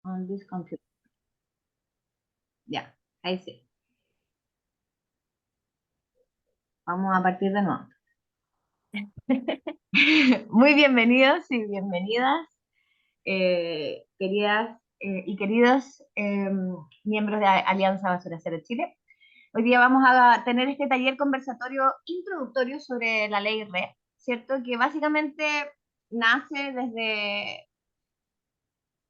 on this computer. Ya, ahí sí. Vamos a partir de nuevo. Muy bienvenidos y bienvenidas, queridas y queridos miembros de Alianza Basura Cero Chile. Hoy día vamos a tener este taller conversatorio introductorio sobre la ley REP, ¿cierto? Que básicamente nace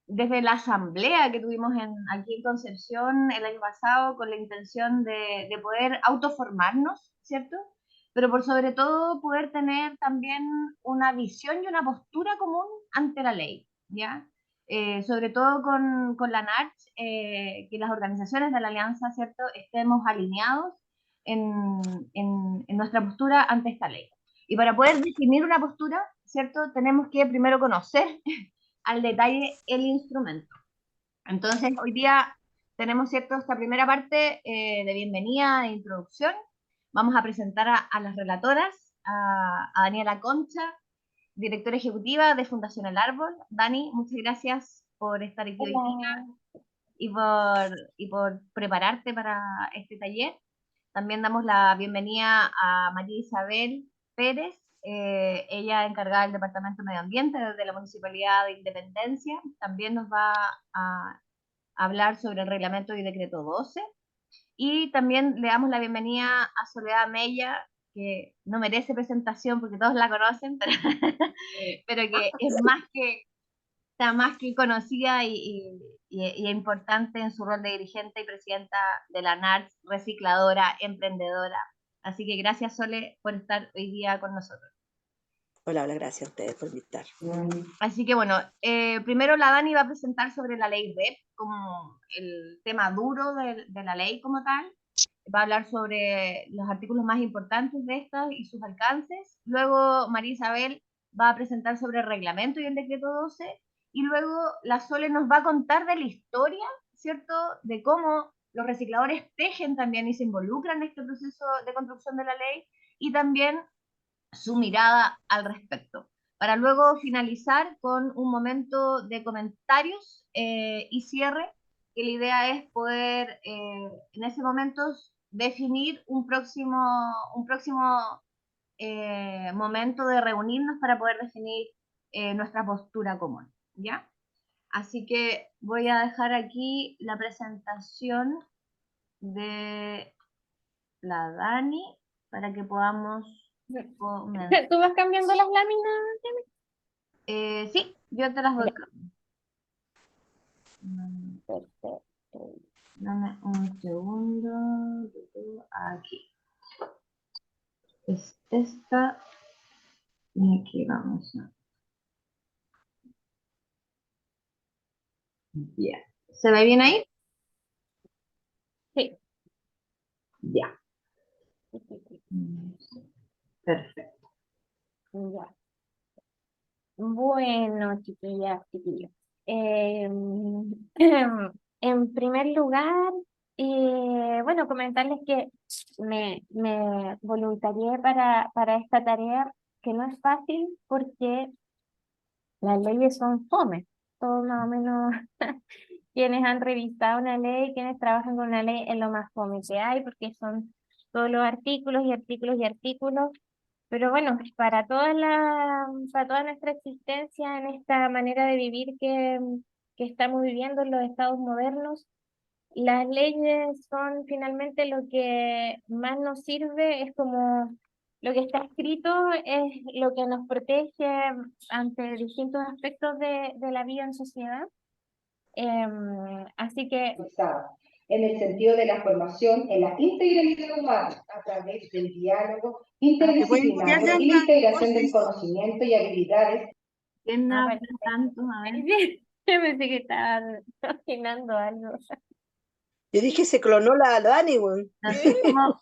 desde la asamblea que tuvimos aquí en Concepción el año pasado con la intención de poder autoformarnos, ¿cierto? Pero por sobre todo poder tener también una visión y una postura común ante la ley, ¿ya? Sobre todo con la NARCH, que las organizaciones de la Alianza, ¿cierto?, estemos alineados en nuestra postura ante esta ley. Y para poder definir una postura, ¿cierto?, tenemos que primero conocer al detalle el instrumento. Entonces, hoy día tenemos, ¿cierto?, esta primera parte de bienvenida, de introducción. Vamos a presentar a las relatoras, a Daniela Concha, directora ejecutiva de Fundación El Árbol. Dani, muchas gracias por estar aquí hoy Hola. día y por prepararte para este taller. También damos la bienvenida a María Isabel Pérez, ella encargada del Departamento de Medio Ambiente de la Municipalidad de Independencia. También nos va a hablar sobre el reglamento y decreto 12. Y también le damos la bienvenida a Soledad Mella, que no merece presentación porque todos la conocen, pero que es está más que conocida y importante en su rol de dirigente y presidenta de la NARS, recicladora, emprendedora. Así que gracias, Sole, por estar hoy día con nosotros. Hola, gracias a ustedes por invitar. Así que bueno, primero la Dani va a presentar sobre la ley REP, como el tema duro de la ley como tal. Va a hablar sobre los artículos más importantes de estas y sus alcances. Luego María Isabel va a presentar sobre el reglamento y el decreto 12. Y luego la Sole nos va a contar de la historia, ¿cierto? De cómo los recicladores tejen también y se involucran en este proceso de construcción de la ley y también su mirada al respecto. Para luego finalizar con un momento de comentarios y cierre, que la idea es poder en ese momento definir un próximo momento de reunirnos para poder definir nuestra postura común, ¿ya? Así que voy a dejar aquí la presentación de la Dani para que podamos comenzar. ¿Tú vas cambiando las láminas? Sí, yo te las voy. Ya, perfecto. Dame un segundo. Aquí. Es esta. Y aquí vamos a. Ya. ¿Se ve bien ahí? Sí. Ya. Perfecto. Ya. Bueno, chiquillas, chiquillos. En primer lugar, bueno, comentarles que me voluntarié para esta tarea, que no es fácil porque las leyes son fome. Todos más o menos quienes han revisado una ley, quienes trabajan con una ley, es lo más fome que hay, porque son todos los artículos y artículos y artículos. Pero bueno, para toda nuestra existencia en esta manera de vivir que estamos viviendo en los estados modernos, las leyes son finalmente lo que más nos sirve, es como lo que está escrito, es lo que nos protege ante distintos aspectos de la vida en sociedad. Así que en el sentido de la formación en la integralidad humana a través del diálogo interdisciplinario y la integración del conocimiento y habilidades. ¿Quién habla tanto? A ver. Yo pensé que estaban cocinando algo. Yo dije, se clonó la Dani, weón. No sé cómo.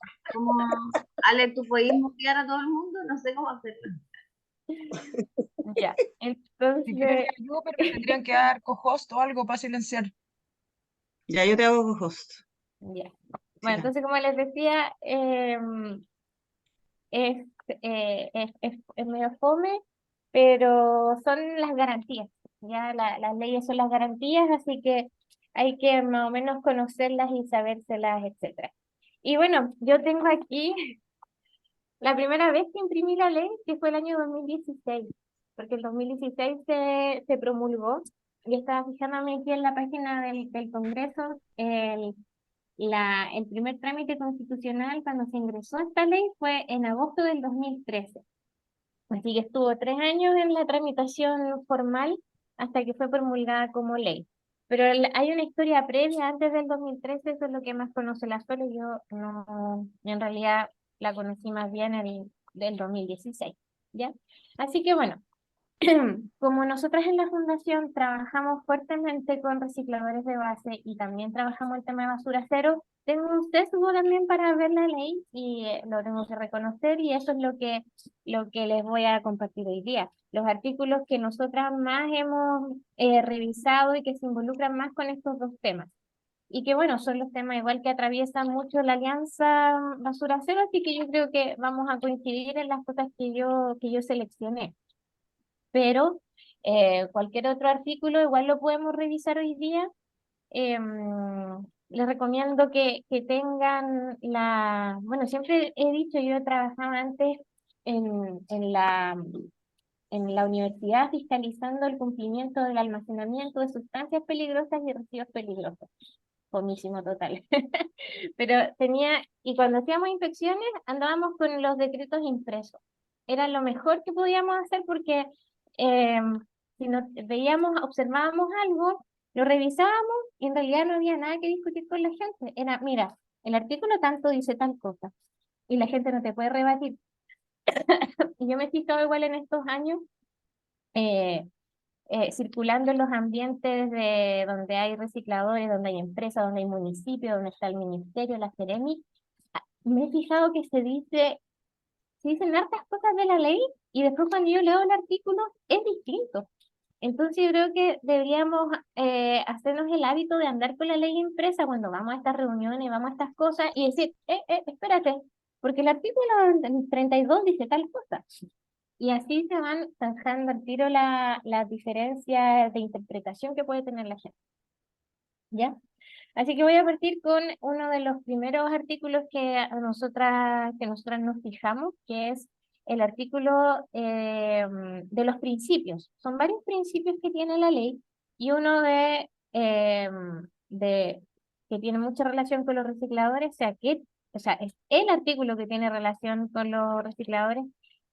Ale, ¿tú podías mutear a todo el mundo? No sé cómo hacerlo. Ya, Si entonces, quieren yo, pero me tendrían que dar co-host o algo para silenciar. Ya, yo te hago host. ya. Bueno, entonces como les decía, es medio fome, pero son las garantías. Ya las leyes son las garantías, así que hay que más o menos conocerlas y sabérselas, etcétera. Y bueno, yo tengo aquí la primera vez que imprimí la ley, que fue el año 2016, porque el 2016 se promulgó. Y estaba fijándome aquí en la página del Congreso, el primer trámite constitucional cuando se ingresó esta ley fue en agosto del 2013. Así que estuvo 3 años en la tramitación formal hasta que fue promulgada como ley. Pero hay una historia previa antes del 2013, eso es lo que más conoce la Sole, yo no, en realidad la conocí más bien del 2016, ¿ya? Así que bueno, como nosotras en la fundación trabajamos fuertemente con recicladores de base y también trabajamos el tema de basura cero, tengo un sesgo también para ver la ley y lo tengo que reconocer y eso es lo que les voy a compartir hoy día. Los artículos que nosotras más hemos revisado y que se involucran más con estos dos temas. Y que bueno, son los temas igual que atraviesan mucho la alianza Basura Cero, así que yo creo que vamos a coincidir en las cosas que yo seleccioné, pero cualquier otro artículo igual lo podemos revisar hoy día. Les recomiendo que tengan bueno, siempre he dicho, yo trabajaba antes en la universidad fiscalizando el cumplimiento del almacenamiento de sustancias peligrosas y residuos peligrosos. Comísimo total. Pero y cuando hacíamos inspecciones andábamos con los decretos impresos. Era lo mejor que podíamos hacer porque eh, si nos veíamos, observábamos algo, lo revisábamos y en realidad no había nada que discutir con la gente. Era, mira, el artículo tanto dice tal cosa y la gente no te puede rebatir. Y yo me he fijado igual en estos años, eh, circulando en los ambientes de donde hay recicladores, donde hay empresas, donde hay municipios, donde está el ministerio, la Seremi, me he fijado que se dicen hartas cosas de la ley y después cuando yo leo el artículo es distinto. Entonces yo creo que deberíamos hacernos el hábito de andar con la ley impresa cuando vamos a estas reuniones, vamos a estas cosas y decir, espérate, porque el artículo 32 dice tal cosa. Y así se van zanjando al tiro las diferencias de interpretación que puede tener la gente. ¿Ya? Así que voy a partir con uno de los primeros artículos que nosotras nos fijamos, que es el artículo de los principios. Son varios principios que tiene la ley y uno que tiene mucha relación con los recicladores, o sea, es el artículo que tiene relación con los recicladores,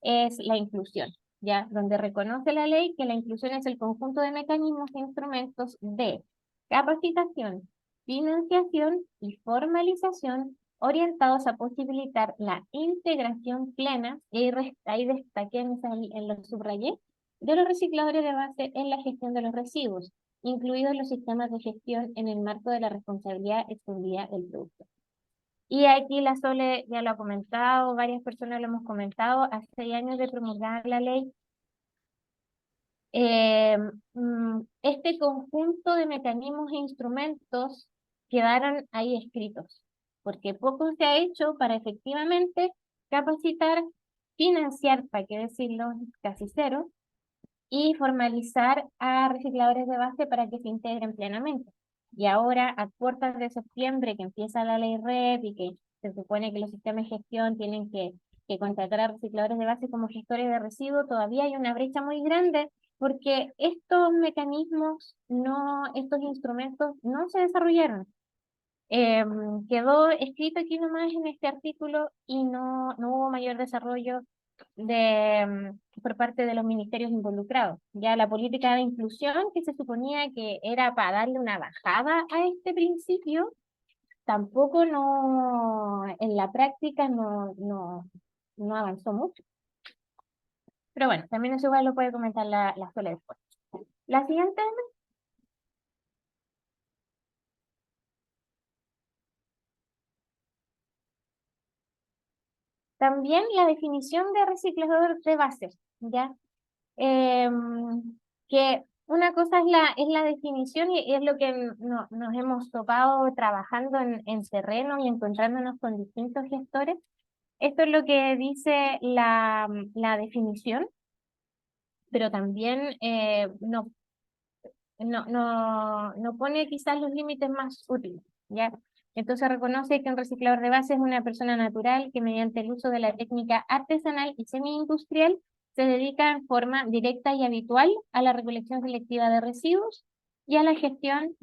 es la inclusión, ¿ya? Donde reconoce la ley que la inclusión es el conjunto de mecanismos e instrumentos de capacitación, financiación y formalización orientados a posibilitar la integración plena, y ahí destaqué en los subrayé, de los recicladores de base en la gestión de los residuos, incluidos los sistemas de gestión en el marco de la responsabilidad extendida del producto. Y aquí la Sole ya lo ha comentado, varias personas lo hemos comentado, hace 6 años de promulgar la ley, este conjunto de mecanismos e instrumentos quedaron ahí escritos, porque poco se ha hecho para efectivamente capacitar, financiar, para qué decirlo, casi cero, y formalizar a recicladores de base para que se integren plenamente. Y ahora, a puertas de septiembre, que empieza la ley REP y que se supone que los sistemas de gestión tienen que contratar a recicladores de base como gestores de residuos, todavía hay una brecha muy grande porque estos mecanismos, estos instrumentos no se desarrollaron. Quedó escrito aquí nomás en este artículo y no hubo mayor desarrollo por parte de los ministerios involucrados. Ya la política de inclusión, que se suponía que era para darle una bajada a este principio, tampoco en la práctica no avanzó mucho. Pero bueno, también eso igual lo puede comentar la Sole después. La siguiente, también la definición de reciclador de base, ¿ya? Que una cosa es la definición y es lo que nos hemos topado trabajando en terreno y encontrándonos con distintos gestores. Esto es lo que dice la definición, pero también no pone quizás los límites más útiles, ¿ya? Entonces reconoce que un reciclador de base es una persona natural que mediante el uso de la técnica artesanal y semi-industrial se dedica en forma directa y habitual a la recolección selectiva de residuos y a la gestión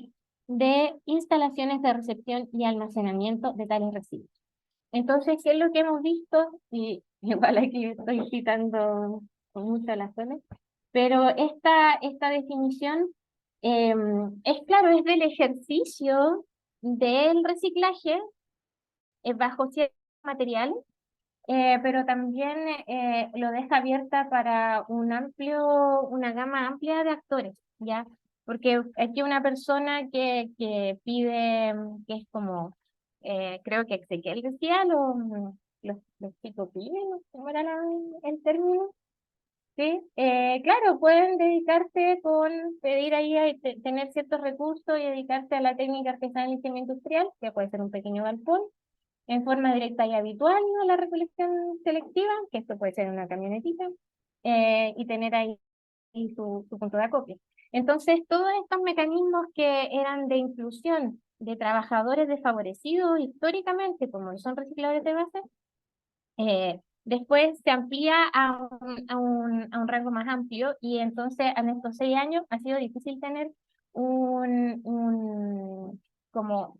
de instalaciones de recepción y almacenamiento de tales residuos. Entonces, ¿qué es lo que hemos visto? Y igual aquí estoy citando con mucho las zonas, pero esta definición es claro, es del ejercicio del reciclaje bajo ciertos materiales, pero también lo deja abierta para una gama amplia de actores, ¿ya? Porque aquí una persona que pide, que es como, creo que Ezequiel decía, los picopines, no sé cómo era el término. Sí, claro, pueden dedicarse con pedir ahí tener ciertos recursos y dedicarse a la técnica artesanal y semi-industrial, que puede ser un pequeño galpón, en forma directa y habitual a la recolección selectiva, que esto puede ser una camionetita, y tener ahí su punto de acopio. Entonces, todos estos mecanismos que eran de inclusión de trabajadores desfavorecidos históricamente, como son recicladores de base, después se amplía a un rango más amplio y entonces en estos 6 años ha sido difícil tener como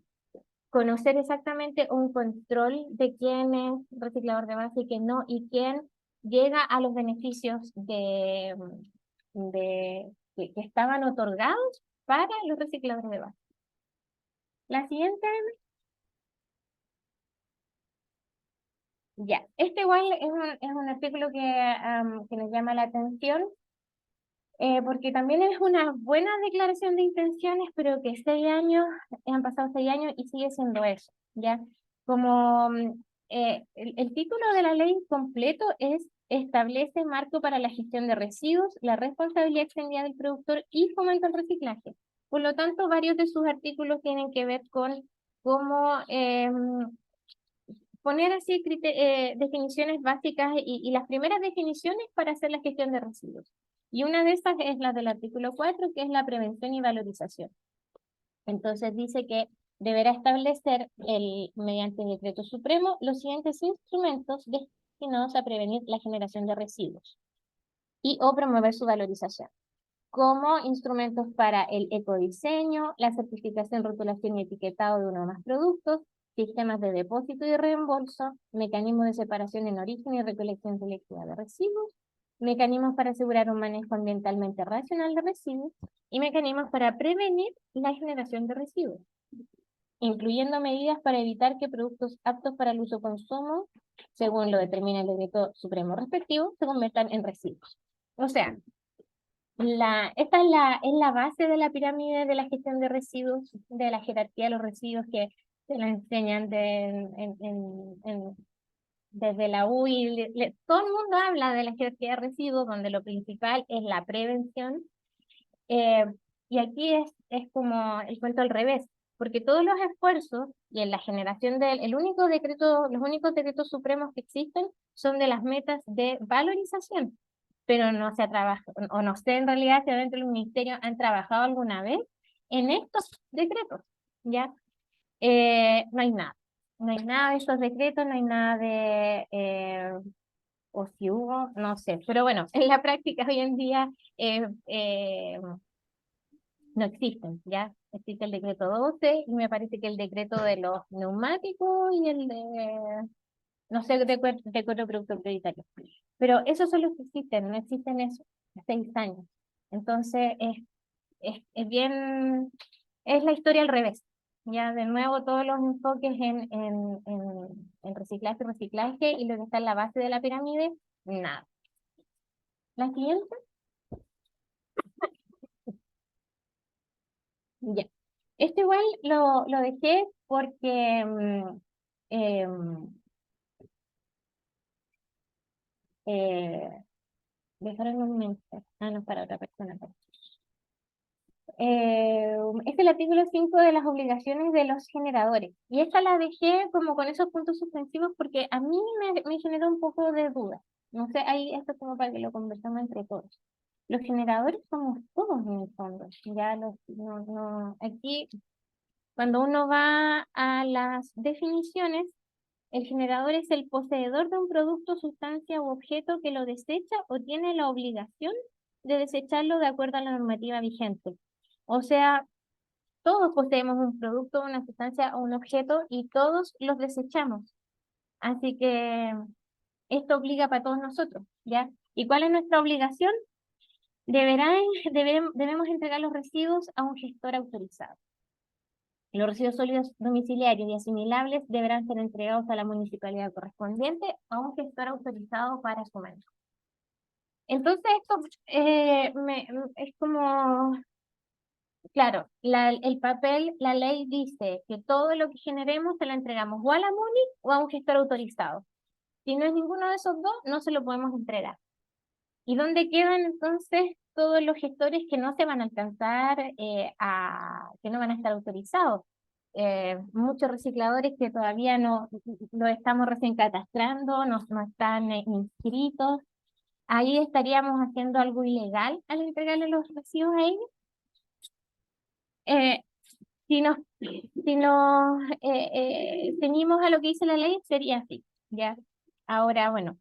conocer exactamente un control de quién es reciclador de base y quién no, y quién llega a los beneficios que estaban otorgados para los recicladores de base. La siguiente. Ya, este igual es un artículo que nos llama la atención, porque también es una buena declaración de intenciones, pero que 6 años, han pasado 6 años y sigue siendo eso, ¿ya? Como el título de la ley completo es establece marco para la gestión de residuos, la responsabilidad extendida del productor y fomenta el reciclaje. Por lo tanto, varios de sus artículos tienen que ver con cómo poner así definiciones básicas y las primeras definiciones para hacer la gestión de residuos. Y una de estas es la del artículo 4, que es la prevención y valorización. Entonces dice que deberá establecer mediante decreto supremo los siguientes instrumentos destinados a prevenir la generación de residuos y o promover su valorización, como instrumentos para el ecodiseño, la certificación, rotulación y etiquetado de uno o más productos, sistemas de depósito y reembolso, mecanismos de separación en origen y recolección selectiva de residuos, mecanismos para asegurar un manejo ambientalmente racional de residuos y mecanismos para prevenir la generación de residuos, incluyendo medidas para evitar que productos aptos para el uso o consumo, según lo determina el decreto supremo respectivo, se conviertan en residuos. O sea, esta es la base de la pirámide de la gestión de residuos, de la jerarquía de los residuos que se la enseñan desde la U y todo el mundo habla de la jerarquía de residuos, donde lo principal es la prevención. Y aquí es como el cuento al revés, porque todos los esfuerzos y en la generación los únicos decretos supremos que existen son de las metas de valorización, pero no se ha trabajado, o no sé en realidad si dentro del ministerio han trabajado alguna vez en estos decretos, ¿ya? No hay nada. No hay nada de esos decretos, no hay nada o si hubo, no sé. Pero bueno, en la práctica hoy en día no existen, ¿ya? Existe el decreto 12 y me parece que el decreto de los neumáticos y el de, no sé, de cuatro productos prioritarios. Pero esos son los que existen, no existen esos 6 años. Entonces, es bien, es la historia al revés. Ya, de nuevo, todos los enfoques en reciclaje, y lo que está en la base de la pirámide, nada. La siguiente. Ya. Este igual lo dejé porque eh, dejaron un mensaje. Ah, no, para otra persona. Es el artículo 5 de las obligaciones de los generadores. Y esta la dejé como con esos puntos suspensivos porque a mí me generó un poco de duda. No sé, ahí esto como para que lo conversemos entre todos. Los generadores somos todos en el fondo. Ya aquí, cuando uno va a las definiciones, el generador es el poseedor de un producto, sustancia u objeto que lo desecha o tiene la obligación de desecharlo de acuerdo a la normativa vigente. O sea, todos poseemos un producto, una sustancia o un objeto y todos los desechamos. Así que esto obliga para todos nosotros, ¿ya? ¿Y cuál es nuestra obligación? Debemos entregar los residuos a un gestor autorizado. Los residuos sólidos domiciliarios y asimilables deberán ser entregados a la municipalidad correspondiente o a un gestor autorizado para su manejo. Entonces esto es como, claro, el papel, la ley dice que todo lo que generemos se lo entregamos o a la MUNI o a un gestor autorizado. Si no es ninguno de esos dos, no se lo podemos entregar. ¿Y dónde quedan entonces todos los gestores que no se van a alcanzar, que no van a estar autorizados? Muchos recicladores que todavía no lo estamos recién catastrando, no están inscritos. Ahí estaríamos haciendo algo ilegal al entregarle los residuos a ellos. Si nos ceñimos a lo que dice la ley, sería así, ¿ya? Ahora, bueno,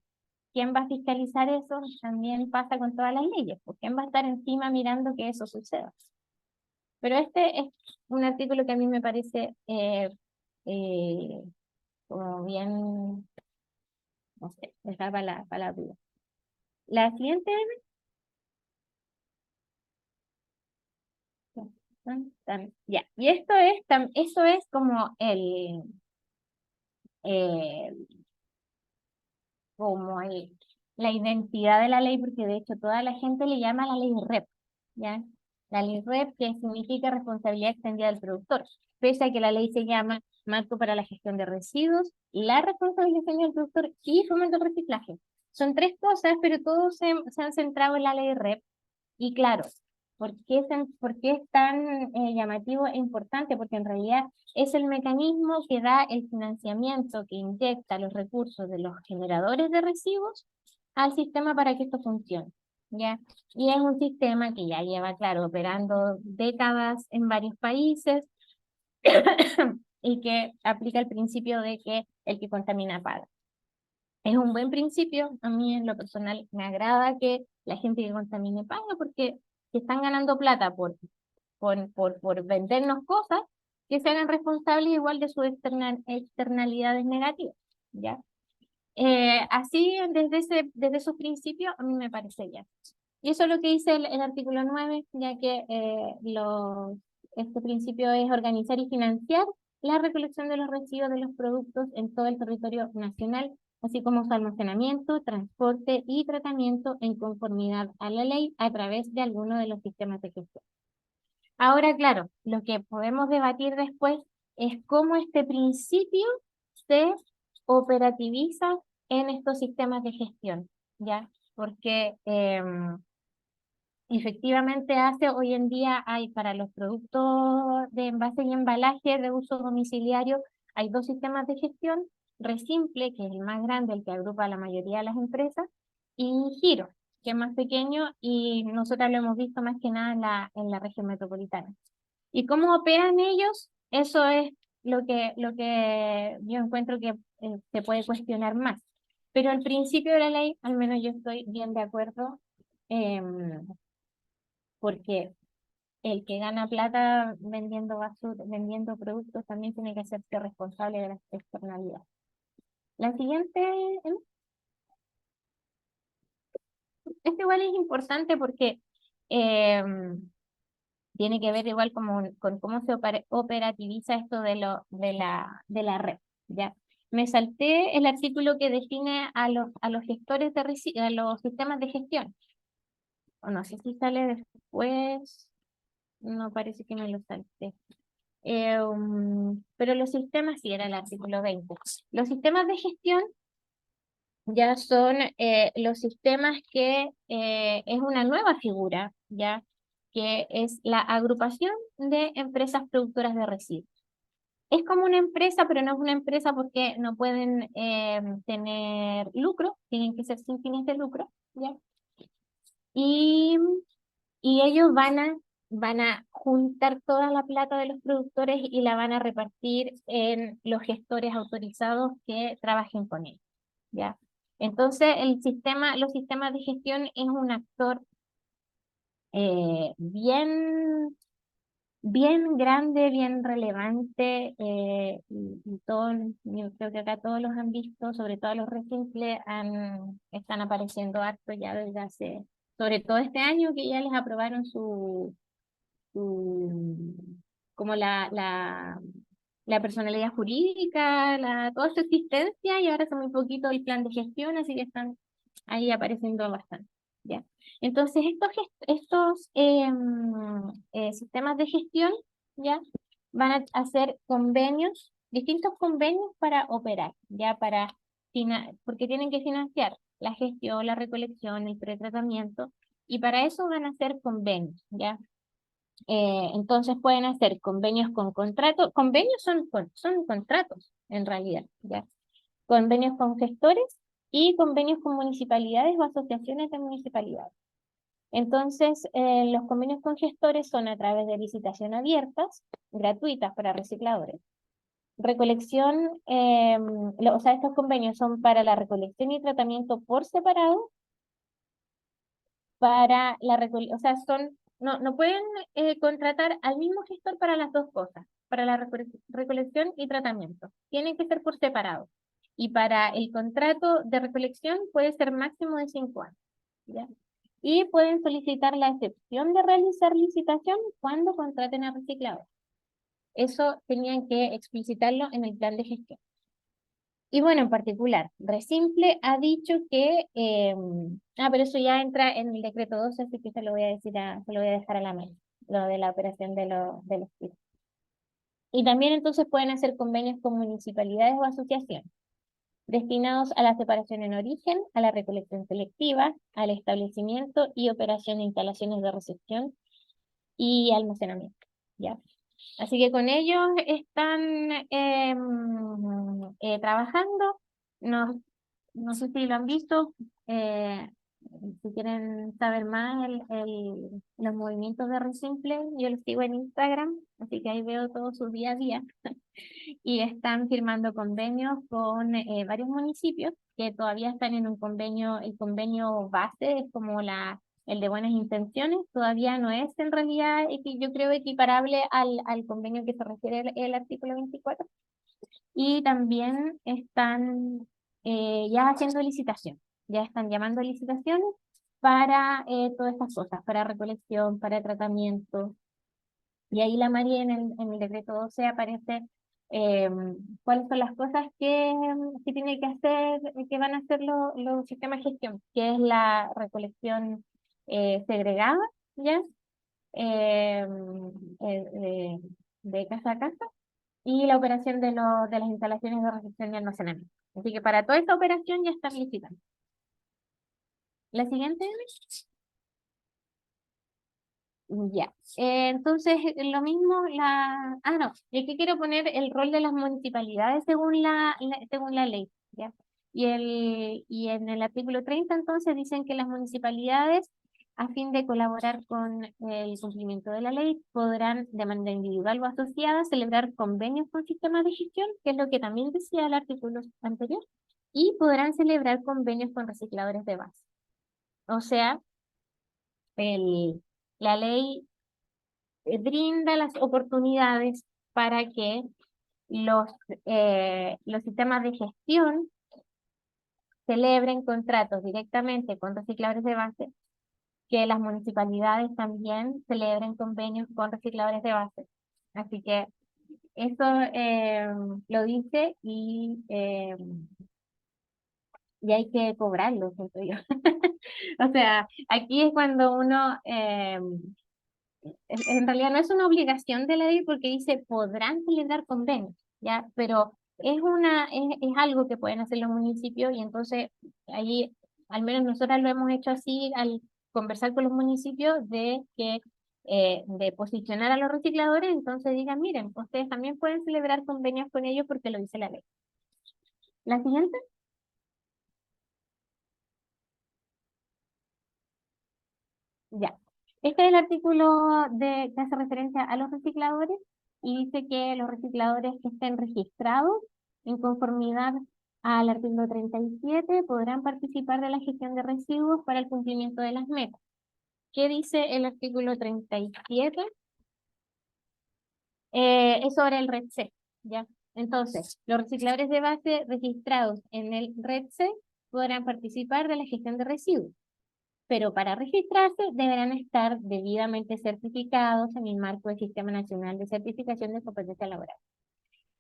¿quién va a fiscalizar eso? También pasa con todas las leyes, porque ¿quién va a estar encima mirando que eso suceda? Pero este es un artículo que a mí me parece como bien, no sé, dejar para la duda. La siguiente, ya, y esto es como eh, la identidad de la ley, porque de hecho toda la gente le llama la ley REP, ¿ya? La ley REP, que significa responsabilidad extendida del productor, pese a que la ley se llama Marco para la Gestión de Residuos, la responsabilidad extendida del productor y fomento del reciclaje. Son tres cosas, pero todos se han centrado en la ley REP, y claro, ¿por qué es tan llamativo e importante? Porque en realidad es el mecanismo que da el financiamiento, que inyecta los recursos de los generadores de residuos al sistema para que esto funcione, ¿ya? Y es un sistema que ya lleva, claro, operando décadas en varios países y que aplica el principio de que el que contamina paga. Es un buen principio, a mí en lo personal me agrada que la gente que contamine paga porque están ganando plata por vendernos cosas, que se hagan responsables igual de sus externalidades negativas, ¿ya? Así, desde esos principios, a mí me parece bien. Y eso es lo que dice el artículo 9, ya que este principio es organizar y financiar la recolección de los residuos de los productos en todo el territorio nacional, así como su almacenamiento, transporte y tratamiento en conformidad a la ley a través de alguno de los sistemas de gestión. Ahora, claro, lo que podemos debatir después es cómo este principio se operativiza en estos sistemas de gestión, ¿ya? Porque efectivamente hoy en día hay para los productos de envase y embalaje de uso domiciliario, hay dos sistemas de gestión, Resimple, que es el más grande, el que agrupa a la mayoría de las empresas, y Giro, que es más pequeño y nosotros lo hemos visto más que nada en la región metropolitana. ¿Y cómo operan ellos? Eso es lo que yo encuentro que se puede cuestionar más. Pero al principio de la ley, al menos yo estoy bien de acuerdo, porque el que gana plata vendiendo basura, vendiendo productos, también tiene que hacerse responsable de las externalidades. La siguiente, esto igual es importante porque tiene que ver igual con cómo se operativiza esto de la red, ¿ya? Me salté el artículo que define a los gestores a los sistemas de gestión. O no sé si sale después, no parece que me lo salté. Pero los sistemas, sí, era el artículo 20. Los sistemas de gestión ya son los sistemas que es una nueva figura, ¿ya? Que es la agrupación de empresas productoras de residuos. Es como una empresa, pero no es una empresa porque no pueden tener lucro, tienen que ser sin fines de lucro, ¿ya? y, y ellos van a juntar toda la plata de los productores y la van a repartir en los gestores autorizados que trabajen con ellos, ¿ya? Entonces, los sistemas de gestión es un actor bien bien grande, bien relevante, y yo creo que acá todos los han visto, sobre todo los recientes, están apareciendo harto ya desde hace, sobre todo este año que ya les aprobaron su como la personalidad jurídica, toda su existencia, y ahora hace muy poquito el plan de gestión, así que están ahí apareciendo bastante. ¿Ya? Entonces, estos sistemas de gestión, ¿ya? Van a hacer convenios, distintos convenios para operar, ¿ya? Porque tienen que financiar la gestión, la recolección, el pretratamiento, y para eso van a hacer convenios, ¿ya? Entonces pueden hacer convenios con contratos, convenios son contratos en realidad, ¿ya? Convenios con gestores y convenios con municipalidades o asociaciones de municipalidades. Entonces, los convenios con gestores son a través de licitación abiertas, gratuitas para recicladores. Recolección, o sea, estos convenios son para la recolección y tratamiento por separado, para la recolección, o sea, no pueden contratar al mismo gestor para las dos cosas, para la recolección y tratamiento. Tienen que ser por separado. Y para el contrato de recolección puede ser máximo de 5 años, ¿ya? Y pueden solicitar la excepción de realizar licitación cuando contraten a recicladores. Eso tenían que explicitarlo en el plan de gestión. Y bueno, en particular, Resimple ha dicho que, pero eso ya entra en el decreto 12, así que se lo voy a se lo voy a dejar a la mesa, lo de la operación de los tiros. Y también entonces pueden hacer convenios con municipalidades o asociaciones destinados a la separación en origen, a la recolección selectiva, al establecimiento y operación de instalaciones de recepción y almacenamiento, ¿ya? Así que con ellos están trabajando. No, no sé si lo han visto. Si quieren saber más los movimientos de Resimple, yo los sigo en Instagram, así que ahí veo todo su día a día. Y están firmando convenios con varios municipios que todavía están en un convenio. El convenio base es como el de buenas intenciones, todavía no es en realidad, yo creo, equiparable al convenio que se refiere el artículo 24. Y también están ya haciendo licitación, ya están llamando a licitaciones para todas estas cosas, para recolección, para tratamiento. Y ahí la María en el decreto 12 aparece cuáles son las cosas que tiene que hacer, que van a hacer los sistemas de gestión, que es la recolección segregada, ¿ya? Eh, de casa a casa, y la operación de las instalaciones de recepción y almacenamiento. Así que para toda esta operación ya están licitando. La siguiente. Ya, entonces lo mismo, no, y aquí quiero poner el rol de las municipalidades según la ley, ¿ya? Y en el artículo 30 entonces dicen que las municipalidades, a fin de colaborar con el cumplimiento de la ley, podrán de manera individual o asociada celebrar convenios con sistemas de gestión, que es lo que también decía el artículo anterior, y podrán celebrar convenios con recicladores de base. O sea, la ley brinda las oportunidades para que los sistemas de gestión celebren contratos directamente con recicladores de base, que las municipalidades también celebren convenios con recicladores de base. Así que eso lo dice y hay que cobrarlo, siento yo. O sea, aquí es cuando uno en realidad no es una obligación de la ley porque dice podrán celebrar convenios, ¿ya? Pero es algo que pueden hacer los municipios, y entonces ahí, al menos nosotros lo hemos hecho así al conversar con los municipios de posicionar a los recicladores, entonces digan, miren, ustedes también pueden celebrar convenios con ellos porque lo dice la ley. La siguiente. Ya. Este es el artículo que hace referencia a los recicladores y dice que los recicladores que estén registrados en conformidad al artículo 37 podrán participar de la gestión de residuos para el cumplimiento de las metas. ¿Qué dice el artículo 37? Es sobre el REDC, ¿ya? Entonces, los recicladores de base registrados en el REDC podrán participar de la gestión de residuos, pero para registrarse deberán estar debidamente certificados en el marco del Sistema Nacional de Certificación de Competencia Laboral.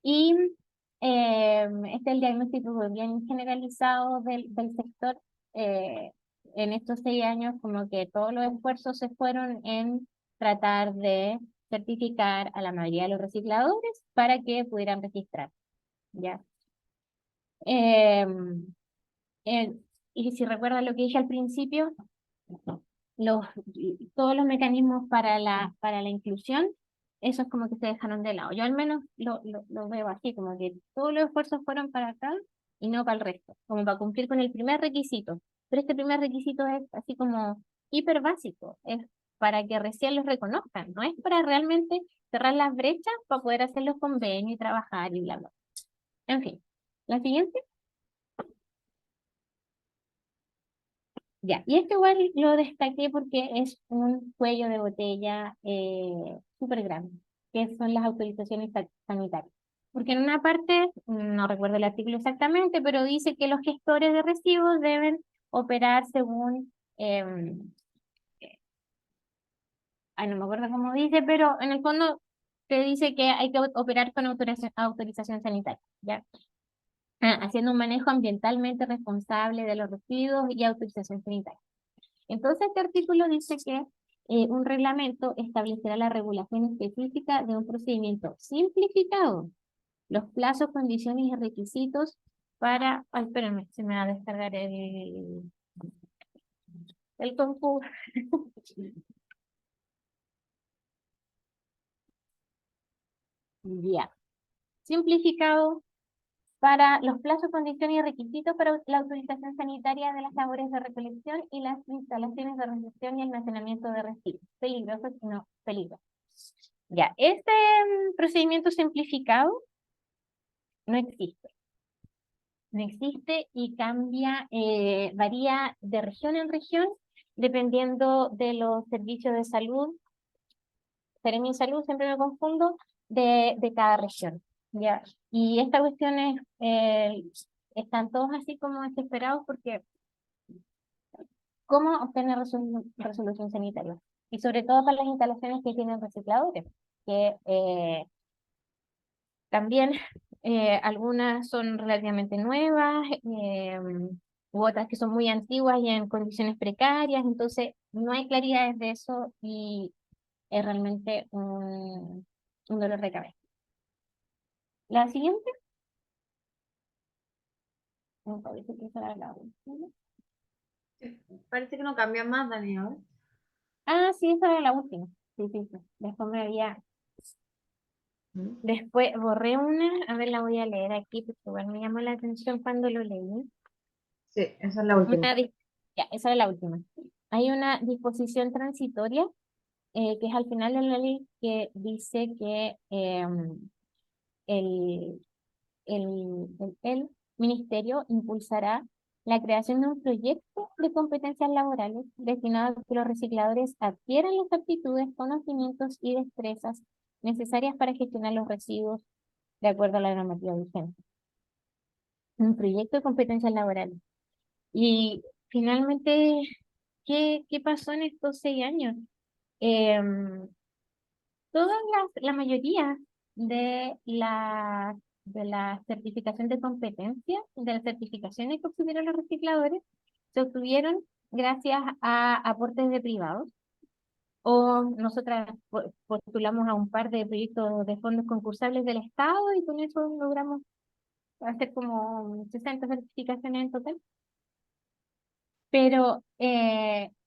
Y este es el diagnóstico bien generalizado del sector. En estos 6 años, como que todos los esfuerzos se fueron en tratar de certificar a la mayoría de los recicladores para que pudieran registrar, ¿ya? Eh, y si recuerdan lo que dije al principio, los, todos los mecanismos para la inclusión, esos como que se dejaron de lado. Yo al menos lo veo así, como que todos los esfuerzos fueron para acá y no para el resto, como para cumplir con el primer requisito. Pero este primer requisito es así como hiper básico, es para que recién los reconozcan, no es para realmente cerrar las brechas para poder hacer los convenios y trabajar y bla, bla. En fin, la siguiente. Ya, y esto igual lo destaqué porque es un cuello de botella súper grande, que son las autorizaciones sanitarias. Porque en una parte, no recuerdo el artículo exactamente, pero dice que los gestores de residuos deben operar según, no me acuerdo cómo dice, pero en el fondo te dice que hay que operar con autorización sanitaria, ¿ya? Haciendo un manejo ambientalmente responsable de los residuos y autorización sanitaria. Entonces, este artículo dice que un reglamento establecerá la regulación específica de un procedimiento simplificado, los plazos, condiciones y requisitos para... Ay, espérenme, se me va a descargar el concurso. Ya. Simplificado para los plazos, condiciones y requisitos para la autorización sanitaria de las labores de recolección y las instalaciones de recepción y almacenamiento de residuos. Peligrosos y no peligrosos. Ya, este procedimiento simplificado no existe. No existe y cambia, varía de región en región, dependiendo de los servicios de salud, Seremi Salud, siempre me confundo, de cada región. ¿Ya? Y esta cuestión es, están todos así como desesperados porque ¿cómo obtener resolución sanitaria? Y sobre todo para las instalaciones que tienen recicladores, que también algunas son relativamente nuevas, u otras que son muy antiguas y en condiciones precarias, entonces no hay claridades de eso y es realmente un dolor de cabeza. La siguiente. Me parece que esa era la última. Parece que no cambia más, Daniel. Ah, sí, esa era la última. Sí, sí, sí. Después me había... Después borré una, a ver, la voy a leer aquí porque igual me llamó la atención cuando lo leí. Sí, esa es la última. Ya, esa es la última. Hay una disposición transitoria que es al final de la ley que dice que el, el ministerio impulsará la creación de un proyecto de competencias laborales destinado a que los recicladores adquieran las aptitudes, conocimientos y destrezas necesarias para gestionar los residuos de acuerdo a la normativa vigente. Un proyecto de competencias laborales. Y finalmente, ¿qué pasó en estos 6 años? Todas la mayoría de la certificación de competencia, de las certificaciones que obtuvieron los recicladores, se obtuvieron gracias a aportes de privados. O nosotras postulamos a un par de proyectos de fondos concursables del Estado y con eso logramos hacer como 60 certificaciones en total. Pero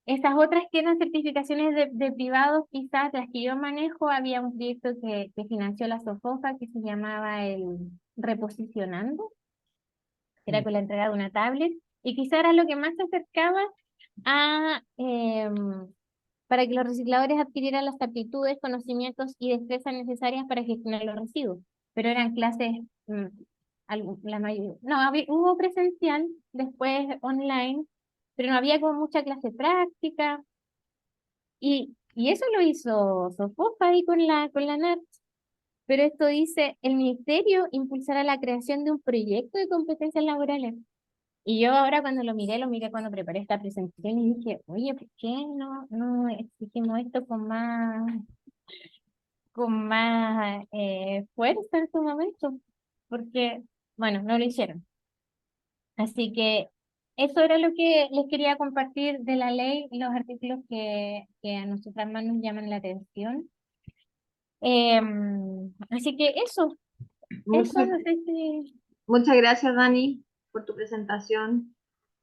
estas otras que eran certificaciones de privados, quizás las que yo manejo, había un proyecto que financió la SOFOFA que se llamaba el Reposicionando, que era con la entrega de una tablet, y quizás era lo que más se acercaba a para que los recicladores adquirieran las aptitudes, conocimientos y destrezas necesarias para gestionar los residuos. Pero eran clases, la mayoría, no, hubo presencial, después online, pero no había como mucha clase práctica. Y eso lo hizo Sofofa ahí con la NARS. Pero esto dice, el ministerio impulsará la creación de un proyecto de competencias laborales. Y yo ahora cuando lo miré cuando preparé esta presentación y dije, oye, ¿por qué no exigimos esto con más fuerza en su momento? Porque, bueno, no lo hicieron. Así que eso era lo que les quería compartir de la ley, los artículos que a nosotras más nos llaman la atención. Así que eso no sé si... Muchas gracias, Dani, por tu presentación,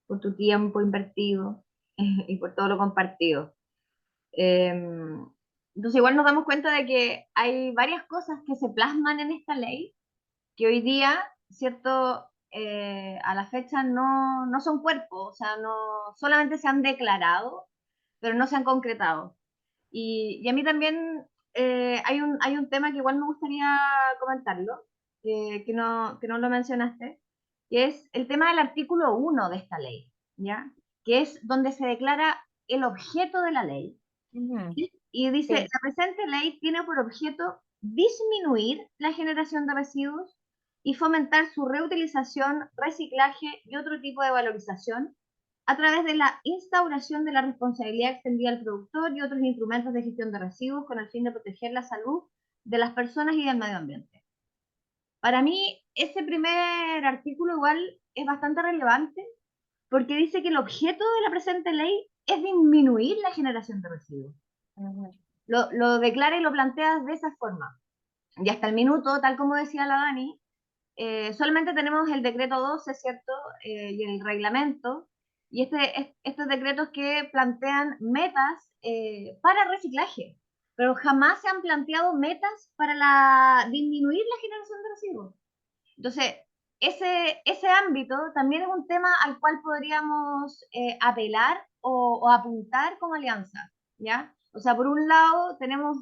por tu tiempo invertido y por todo lo compartido. Entonces, igual nos damos cuenta de que hay varias cosas que se plasman en esta ley que hoy día, ¿cierto? A la fecha no son cuerpos, o sea, no solamente se han declarado, pero no se han concretado. Y a mí también hay un tema que igual me gustaría comentarlo, que no lo mencionaste, que es el tema del artículo 1 de esta ley, ¿ya? Que es donde se declara el objeto de la ley. Y dice, Sí. la presente ley tiene por objeto disminuir la generación de residuos y fomentar su reutilización, reciclaje y otro tipo de valorización a través de la instauración de la responsabilidad extendida al productor y otros instrumentos de gestión de residuos con el fin de proteger la salud de las personas y del medio ambiente. Para mí, ese primer artículo igual es bastante relevante porque dice que el objeto de la presente ley es disminuir la generación de residuos. Lo declara y lo plantea de esa forma. Y hasta el minuto, tal como decía la Dani, solamente tenemos el decreto 12, ¿cierto? Y el reglamento, y estos decretos que plantean metas para reciclaje, pero jamás se han planteado metas para disminuir la generación de residuos. Entonces, ese ámbito también es un tema al cual podríamos apelar o apuntar como alianza, ¿ya? O sea, por un lado tenemos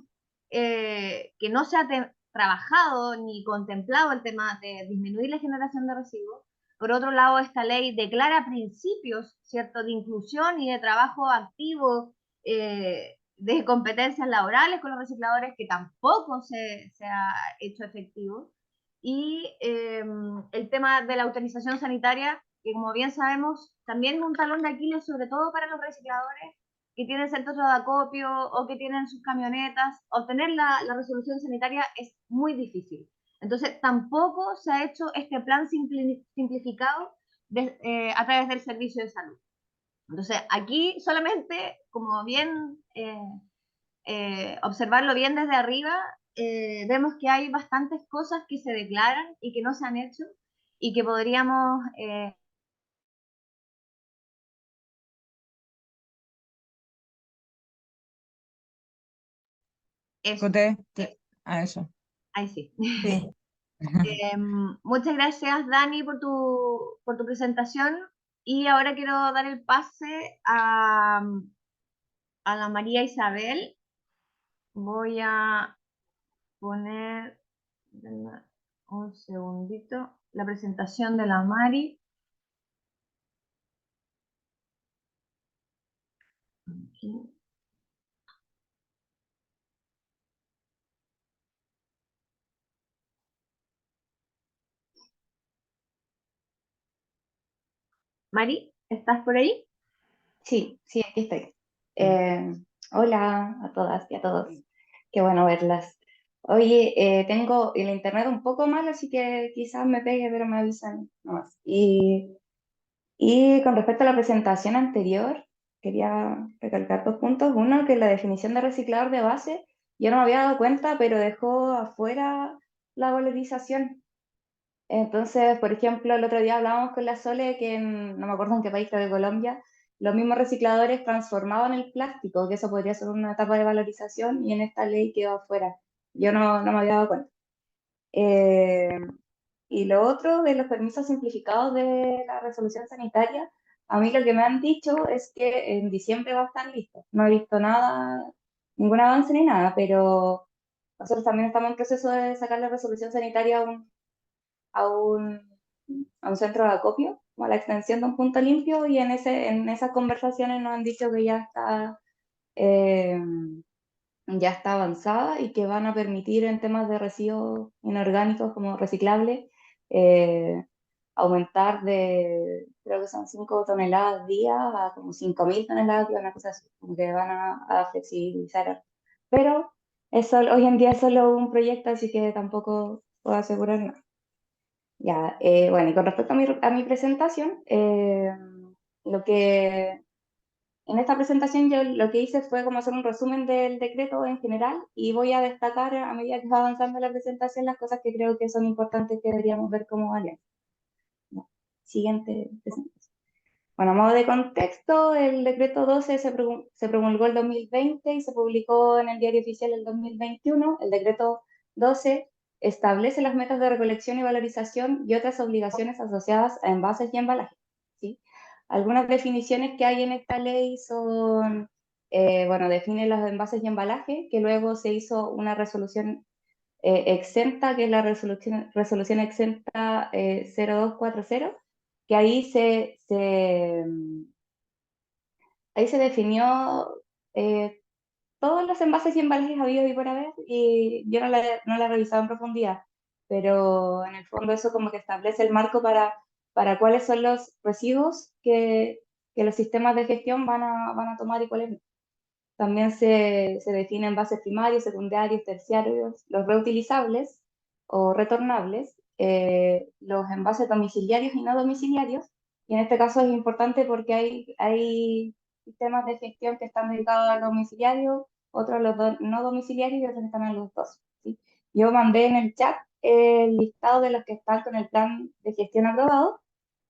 que no se ha trabajado ni contemplado el tema de disminuir la generación de residuos. Por otro lado, esta ley declara principios, ¿cierto?, de inclusión y de trabajo activo, de competencias laborales con los recicladores, que tampoco se ha hecho efectivo. Y el tema de la autorización sanitaria, que como bien sabemos, también es un talón de Aquiles, sobre todo para los recicladores que tienen centros de acopio o que tienen sus camionetas. Obtener la resolución sanitaria es muy difícil. Entonces, tampoco se ha hecho este plan simplificado a través del servicio de salud. Entonces, aquí solamente, como bien observarlo bien desde arriba, vemos que hay bastantes cosas que se declaran y que no se han hecho y que podríamos eso. A eso. Ahí sí. Sí. Muchas gracias, Dani, por tu presentación. Y ahora quiero dar el pase a la María Isabel. Voy a poner un segundito la presentación de la Mari. Aquí. Mari, ¿estás por ahí? Sí, sí, aquí estoy. Hola a todas y a todos. Qué bueno verlas. Oye, tengo el internet un poco mal, así que quizás me pegue, pero me avisan nomás. Y con respecto a la presentación anterior, quería recalcar 2 puntos. Uno, que la definición de reciclador de base, yo no me había dado cuenta, pero dejó afuera la valorización. Entonces, por ejemplo, el otro día hablábamos con la Sole que no me acuerdo en qué país, creo que Colombia, los mismos recicladores transformaban el plástico, que eso podría ser una etapa de valorización, y en esta ley quedó afuera. Yo no me había dado cuenta. Y lo otro de los permisos simplificados de la resolución sanitaria, A mí lo que me han dicho es que en diciembre va a estar listo. No he visto nada, ningún avance ni nada, pero nosotros también estamos en proceso de sacar la resolución sanitaria a un, a un centro de acopio, como a la extensión de un punto limpio, y en esas conversaciones nos han dicho que eh, ya está avanzada y que van a permitir en temas de residuos inorgánicos como reciclables eh, aumentar creo que son 5 toneladas día a como 5.000 toneladas día, una cosa así, como que van a flexibilizar. Pero hoy en día es solo un proyecto, así que tampoco puedo asegurar nada. Ya, bueno, y con respecto a mi presentación, lo que en esta presentación yo lo que hice fue como hacer un resumen del decreto en general y voy a destacar a medida que va avanzando la presentación las cosas que creo que son importantes que deberíamos ver como alianza. Siguiente presentación. Bueno, a modo de contexto, el decreto 12 se promulgó el 2020 y se publicó en el Diario Oficial el 2021. El decreto 12 establece las metas de recolección y valorización y otras obligaciones asociadas a envases y embalajes. ¿Sí? Algunas definiciones que hay en esta ley son, bueno, define los envases y embalajes, que luego se hizo una resolución exenta, que es la resolución exenta 0240, que ahí se definió todos los envases y embalajes habidos y por haber, y yo no la he revisado en profundidad, pero en el fondo eso como que establece el marco para cuáles son los residuos que los sistemas de gestión van a tomar y cuáles no. También se definen envases primarios, secundarios, terciarios, los reutilizables o retornables, los envases domiciliarios y no domiciliarios. Y en este caso es importante porque hay sistemas de gestión que están dedicados al domiciliario, otros a los no domiciliarios y otros que están en los dos. ¿Sí? Yo mandé en el chat el listado de los que están con el plan de gestión aprobado,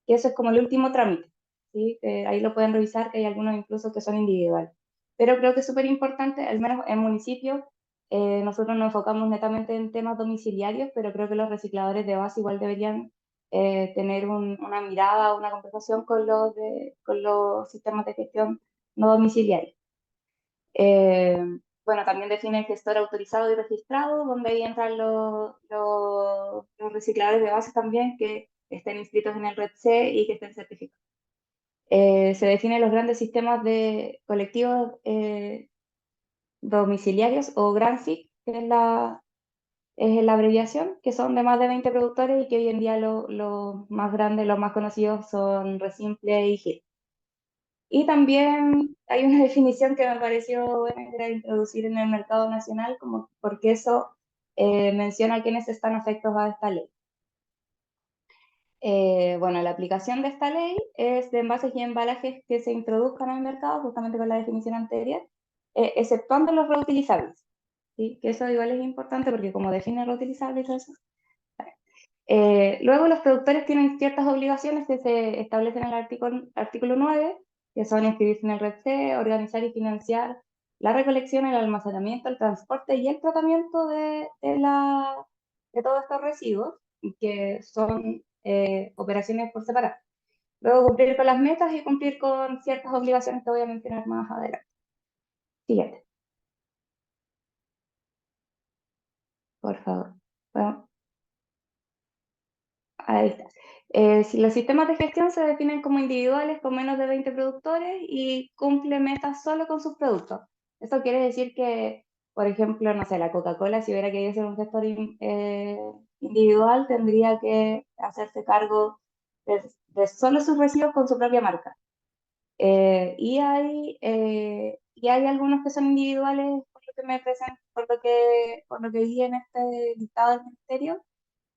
y eso es como el último trámite. ¿Sí? Ahí lo pueden revisar, que hay algunos incluso que son individuales. Pero creo que es súper importante, al menos en municipios, nosotros nos enfocamos netamente en temas domiciliarios, pero creo que los recicladores de base igual deberían tener una mirada, una conversación con los sistemas de gestión no domiciliarios. Bueno, también define el gestor autorizado y registrado, donde ahí entran los recicladores de base también que estén inscritos en el Red C y que estén certificados. Se definen los grandes sistemas de colectivos domiciliarios o GRANSIC, que es la abreviación, que son de más de 20 productores y que hoy en día los más grandes, los más conocidos son Resimple y GIL. Y también hay una definición que me pareció buena, que era introducir en el mercado nacional, como porque eso menciona quiénes están afectos a esta ley. Bueno, la aplicación de esta ley es de envases y embalajes que se introduzcan al mercado, justamente con la definición anterior, exceptuando los reutilizables. ¿Sí? Que eso igual es importante porque como define reutilizables y todo eso. Luego los productores tienen ciertas obligaciones que se establecen en el artículo 9, que son inscribirse en el Red C, organizar y financiar la recolección, el almacenamiento, el transporte y el tratamiento de todos estos residuos, que son operaciones por separado. Luego cumplir con las metas y cumplir con ciertas obligaciones que voy a mencionar más adelante. Siguiente. Por favor. Bueno, ahí está. Si los sistemas de gestión se definen como individuales con menos de 20 productores y cumplen metas solo con sus productos. Esto quiere decir que, por ejemplo, no sé, la Coca-Cola, si hubiera querido ser un gestor individual, tendría que hacerse cargo de solo sus residuos con su propia marca. Y hay algunos que son individuales, por lo que me presentan, por lo que vi en este listado del ministerio,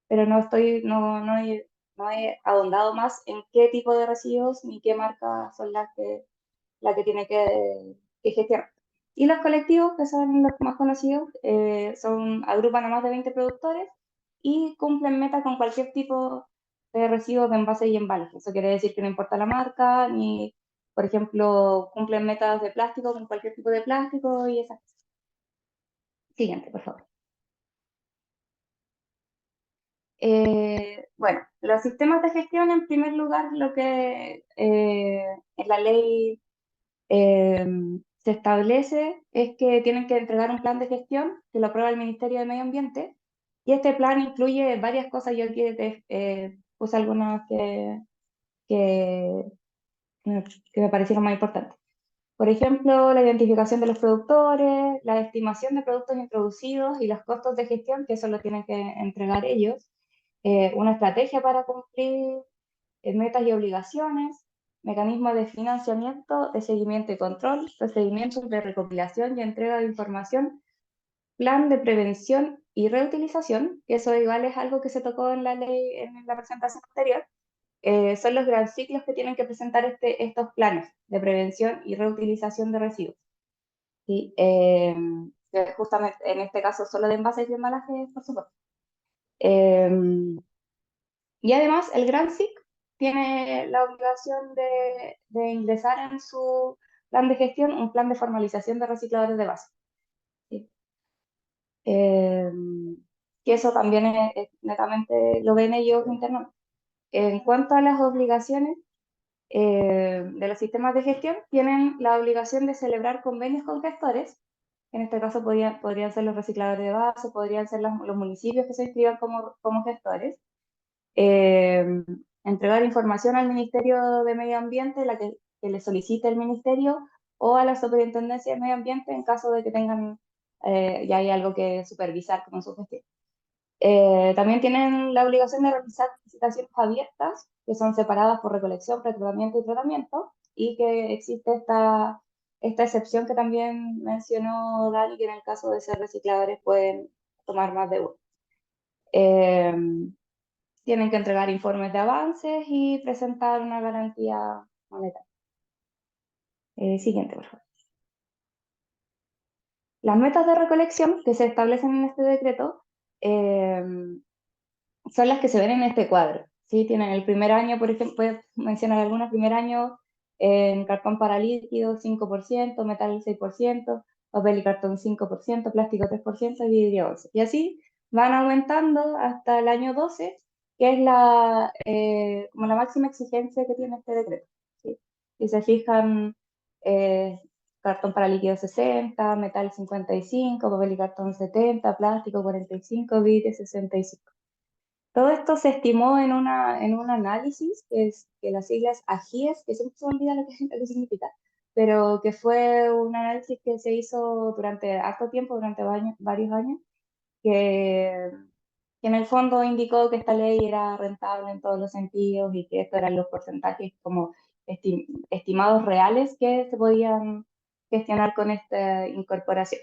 pero no he ahondado más en qué tipo de residuos ni qué marcas son la que tiene que gestionar. Y los colectivos, que son los más conocidos, agrupan a más de 20 productores y cumplen metas con cualquier tipo de residuos de envase y embalaje. Eso quiere decir que no importa la marca, ni, por ejemplo, cumplen metas de plástico con cualquier tipo de plástico y esas cosas. Siguiente, por favor. Bueno, Los sistemas de gestión, en primer lugar, lo que en la ley se establece es que tienen que entregar un plan de gestión que lo aprueba el Ministerio de Medio Ambiente, y este plan incluye varias cosas. Yo aquí puse algunas que, que me parecieron más importantes. Por ejemplo, la identificación de los productores, la estimación de productos introducidos y los costos de gestión, que eso lo tienen que entregar ellos, una estrategia para cumplir metas y obligaciones, mecanismos de financiamiento, de seguimiento y control, procedimientos de recopilación y entrega de información, plan de prevención y reutilización, que eso igual es algo que se tocó en la ley en la presentación anterior. Son los gran ciclos que tienen que presentar estos planes de prevención y reutilización de residuos. ¿Sí? Justamente en este caso solo de envases y embalajes, por supuesto. Y además el Gran SIC tiene la obligación de ingresar en su plan de gestión un plan de formalización de recicladores de base. ¿Sí? Que eso también netamente lo ven ellos internamente. En cuanto a las obligaciones de los sistemas de gestión, tienen la obligación de celebrar convenios con gestores. En este caso podrían ser los recicladores de base, podrían ser los municipios que se inscriban como gestores. Entregar información al Ministerio de Medio Ambiente, la que le solicite el Ministerio, o a la Superintendencia de Medio Ambiente en caso de que tengan ya hay algo que supervisar como su gestión. También tienen la obligación de realizar licitaciones abiertas, que son separadas por recolección, reclutamiento y tratamiento, y que existe esta excepción que también mencionó Dani, que en el caso de ser recicladores pueden tomar más de uno. Tienen que entregar informes de avances y presentar una garantía monetaria. Siguiente, por favor. Las metas de recolección que se establecen en este decreto son las que se ven en este cuadro. ¿Sí? Tienen el primer año, por ejemplo, puedes mencionar algunos, primer año en cartón para líquido 5%, metal 6%, papel y cartón 5%, plástico 3% y vidrio 11%. Y así van aumentando hasta el año 12, que es como la máxima exigencia que tiene este decreto. ¿Sí? Si se fijan, cartón para líquido 60, metal 55, papel y cartón 70, plástico 45, vidrio 65. Todo esto se estimó en un análisis, que las siglas AGIES, que siempre se me olvida lo que significa, pero que fue un análisis que se hizo durante harto tiempo, durante varios años, que en el fondo indicó que esta ley era rentable en todos los sentidos y que estos eran los porcentajes como estimados reales que se podían gestionar con esta incorporación.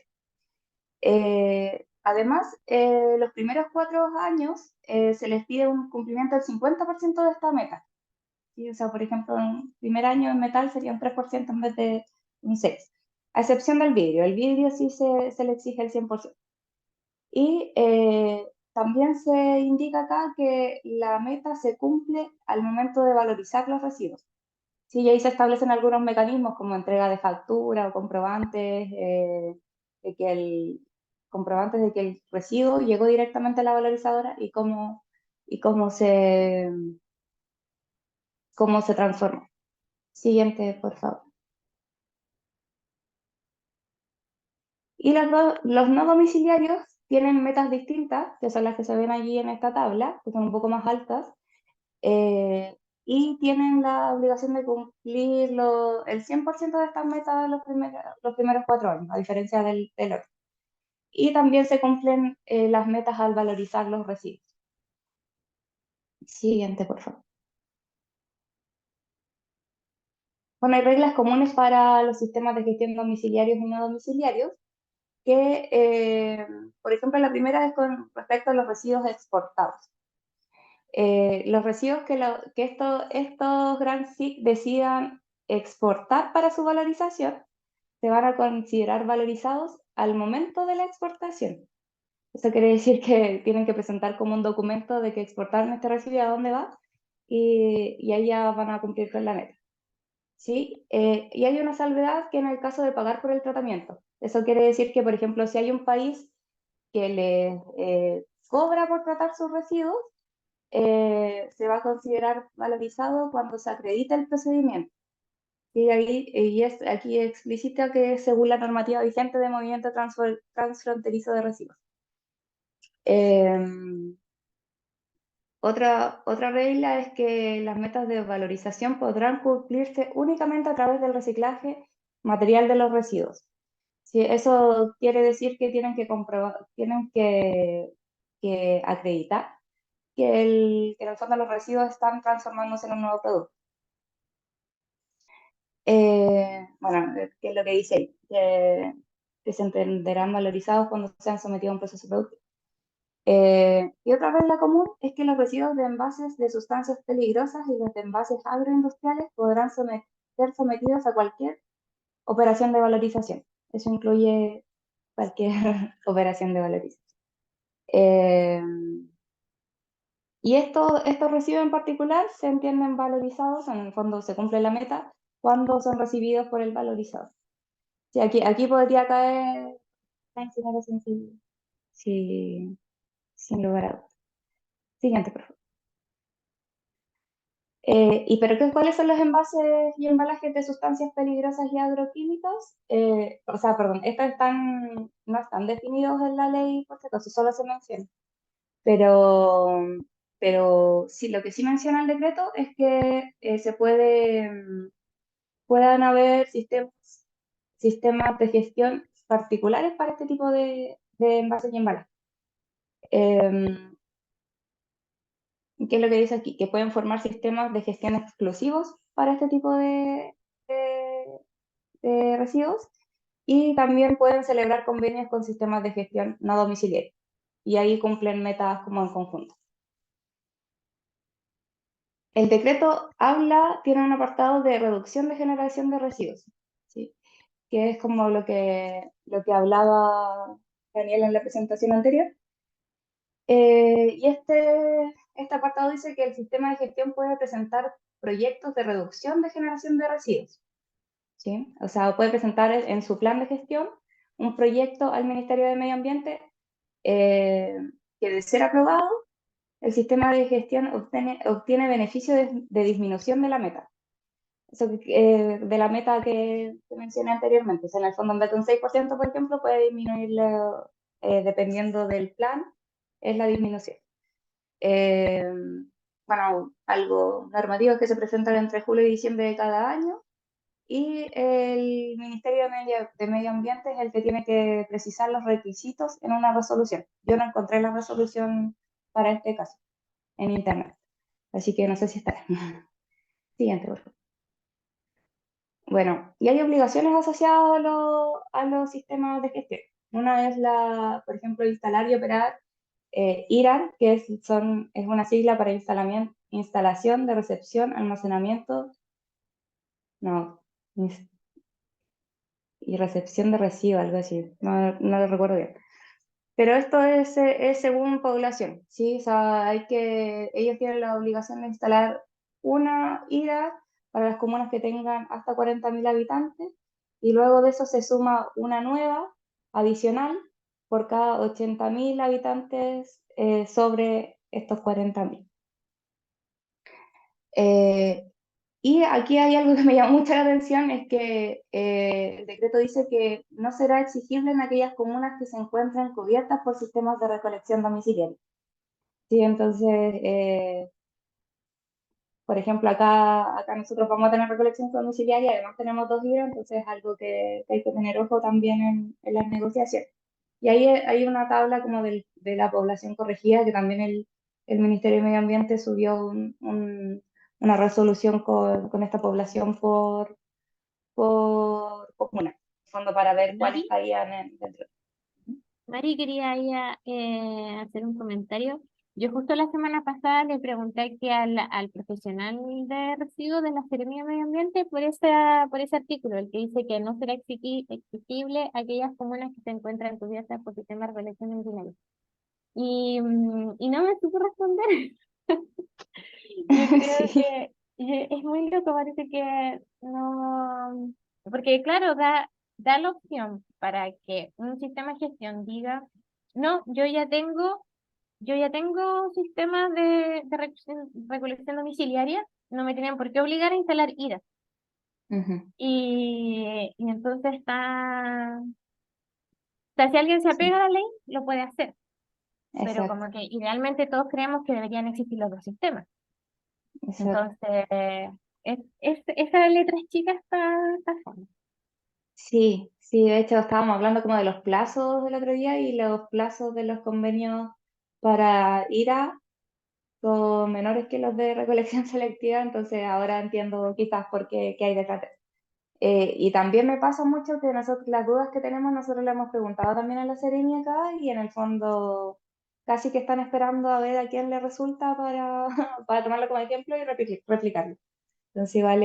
Además, los primeros 4 años se les pide un cumplimiento del 50% de esta meta. ¿Sí? O sea, por ejemplo, en primer año en metal sería un 3% en vez de un 6%. A excepción del vidrio. El vidrio sí se le exige el 100%. Y también se indica acá que la meta se cumple al momento de valorizar los residuos. Sí, y ahí se establecen algunos mecanismos como entrega de factura o comprobantes de que el residuo llegó directamente a la valorizadora y cómo se transforma. Siguiente, por favor. Y los no domiciliarios tienen metas distintas, que son las que se ven allí en esta tabla, que son un poco más altas, y tienen la obligación de cumplir el 100% de estas metas los primeros 4 años, a diferencia del otro. Y también se cumplen las metas al valorizar los residuos. Siguiente, por favor. Bueno, hay reglas comunes para los sistemas de gestión domiciliarios y no domiciliarios, que, por ejemplo, la primera es con respecto a los residuos exportados. Los residuos que estos Grand SIC decidan exportar para su valorización se van a considerar valorizados al momento de la exportación. Eso quiere decir que tienen que presentar como un documento de que exportaron este residuo, a dónde va, y ahí ya van a cumplir con la meta. ¿Sí? Y hay una salvedad que en el caso de pagar por el tratamiento. Eso quiere decir que, por ejemplo, si hay un país que le cobra por tratar sus residuos, se va a considerar valorizado cuando se acredita el procedimiento. Y aquí explícita que es según la normativa vigente de movimiento transfronterizo de residuos. Otra regla es que las metas de valorización podrán cumplirse únicamente a través del reciclaje material de los residuos. Sí, eso quiere decir que tienen que comprobar, tienen que acreditar que en el fondo los residuos están transformándose en un nuevo producto. Bueno, ¿qué es lo que dice ahí? Que se entenderán valorizados cuando sean sometidos a un proceso productivo. Y otra regla común es que los residuos de envases de sustancias peligrosas y los de envases agroindustriales podrán ser sometidos a cualquier operación de valorización. Eso incluye cualquier operación de valorización. Y estos residuos en particular se entienden valorizados, en el fondo se cumple la meta, cuando son recibidos por el valorizador. Sí, aquí podría caer la incineración sin lugar a dudas. Siguiente, por favor. ¿Cuáles son los envases y embalajes de sustancias peligrosas y agroquímicos? Perdón, estos no están definidos en la ley, por si acaso, solo se menciona. Pero sí, lo que sí menciona el decreto es que puedan haber sistemas de gestión particulares para este tipo de envases y embalajes. ¿Qué es lo que dice aquí? Que pueden formar sistemas de gestión exclusivos para este tipo de residuos y también pueden celebrar convenios con sistemas de gestión no domiciliaria y ahí cumplen metas como en conjunto. El decreto tiene un apartado de reducción de generación de residuos, ¿sí? Que es como lo que hablaba Daniel en la presentación anterior. Y este apartado dice que el sistema de gestión puede presentar proyectos de reducción de generación de residuos, ¿sí? O sea, puede presentar en su plan de gestión un proyecto al Ministerio de Medio Ambiente que, de ser aprobado, el sistema de gestión obtiene beneficio de disminución de la meta. De la meta que mencioné anteriormente. O sea, en el fondo, en vez de un 6%, por ejemplo, puede disminuirlo dependiendo del plan, es la disminución. Bueno, algo normativo que se presentan entre julio y diciembre de cada año, y el Ministerio de Medio Ambiente es el que tiene que precisar los requisitos en una resolución. Yo no encontré la resolución para este caso en internet, así que no sé si está. Siguiente, por favor. Bueno, y hay obligaciones asociadas a los sistemas de gestión. Una es por ejemplo, instalar y operar IRAR, que es una sigla para instalación de recepción, almacenamiento, no, y recepción de residuos, algo así, no lo recuerdo bien. Pero esto es según población, ¿sí? O sea, ellos tienen la obligación de instalar una IRAR para las comunas que tengan hasta 40.000 habitantes, y luego de eso se suma una nueva, adicional, por cada 80.000 habitantes sobre estos 40.000. Y aquí hay algo que me llama mucho la atención, es que el decreto dice que no será exigible en aquellas comunas que se encuentren cubiertas por sistemas de recolección domiciliaria. Sí, entonces, por ejemplo, acá nosotros vamos a tener recolección domiciliaria, además tenemos 2 días, entonces es algo que hay que tener ojo también en las negociaciones. Y ahí hay una tabla como de la población corregida, que también el Ministerio de Medio Ambiente subió una resolución con esta población por comuna, fondo para ver cuáles estarían dentro. Mari, quería hacer un comentario. Yo justo la semana pasada le pregunté aquí al profesional de residuos de la Seremía de Medio Ambiente por ese artículo, el que dice que no será exigible a aquellas comunas que se encuentran cubiertas por sistemas de recolección en dinero. Y no me supo responder. Yo creo Sí. que es muy loco, parece que no, porque claro, da la opción para que un sistema de gestión diga, no, yo ya tengo yo ya tengo sistemas de recolección domiciliaria, no me tienen por qué obligar a instalar IRA. Ujú, Y entonces o sea, si alguien se sí, apega a la ley, lo puede hacer, pero exacto, como que idealmente todos creemos que deberían existir los dos sistemas. exacto. Entonces, esa letra chica está fome. Sí, sí, de hecho estábamos hablando como de los plazos del otro día y los plazos de los convenios para IRA son menores que los de recolección selectiva, entonces ahora entiendo quizás por qué hay detrás. Y también me pasa mucho que nosotros, las dudas que tenemos, nosotros le hemos preguntado también a la Serenia acá y en el fondo casi que están esperando a ver a quién le resulta para, para tomarlo como ejemplo y replicarlo. Entonces igual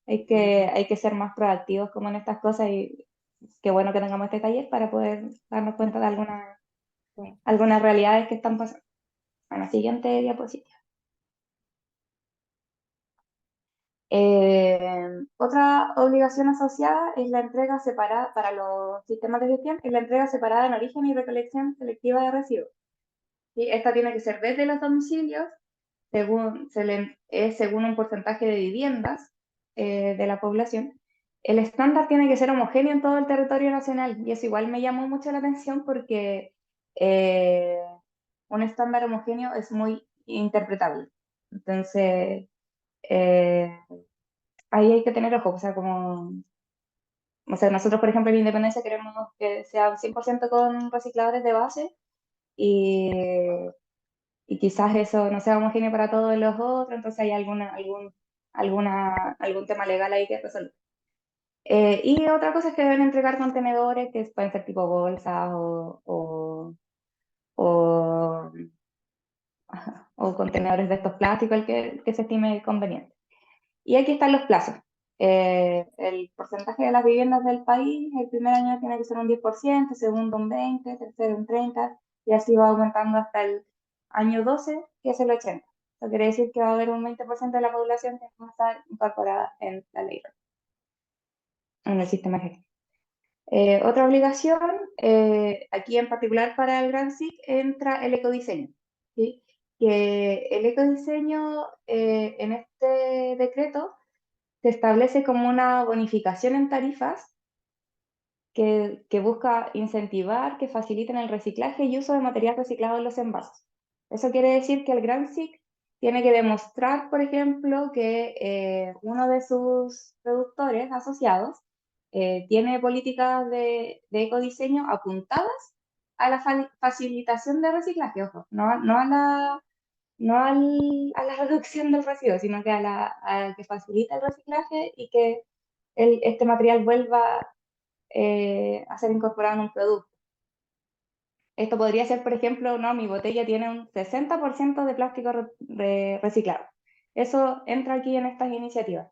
hay que ser más proactivos como en estas cosas y qué bueno que tengamos este taller para poder darnos cuenta de Sí. algunas realidades que están pasando. Bueno, siguiente diapositiva. Otra obligación asociada es la entrega separada para los sistemas de gestión, es la entrega separada en origen y recolección selectiva de residuos. ¿Sí? Esta tiene que ser desde los domicilios, según un porcentaje de viviendas de la población. El estándar tiene que ser homogéneo en todo el territorio nacional y eso igual me llamó mucho la atención porque eh, un estándar homogéneo es muy interpretable. Entonces, eh, ahí hay que tener ojo, o sea, como, o sea, nosotros, por ejemplo, en Independencia queremos que sea 100% con recicladores de base y, y quizás eso no sea homogéneo para todos los otros, entonces hay algún tema legal ahí que resolver. Y otra cosa es que deben entregar contenedores que pueden ser tipo bolsas o, o contenedores de estos plásticos, el que se estime conveniente. Y aquí están los plazos. El porcentaje de las viviendas del país, el primer año tiene que ser un 10%, segundo un 20%, tercero un 30%, y así va aumentando hasta el año 12, que es el 80%. Eso quiere decir que va a haber un 20% de la población que va a estar incorporada en la ley, en el sistema de gestión. Otra obligación, aquí en particular para el Gran SIC, entra el ecodiseño. ¿Sí? Que el ecodiseño en este decreto se establece como una bonificación en tarifas que busca incentivar que faciliten el reciclaje y uso de material reciclado en los envases. Eso quiere decir que el Gran SIC tiene que demostrar, por ejemplo, que uno de sus productores asociados tiene políticas de ecodiseño apuntadas a la facilitación de reciclaje, ojo, no a la reducción del residuo, sino que a que facilita el reciclaje y que este material vuelva a ser incorporado en un producto. Esto podría ser, por ejemplo, no, mi botella tiene un 60% de plástico reciclado. Eso entra aquí en estas iniciativas.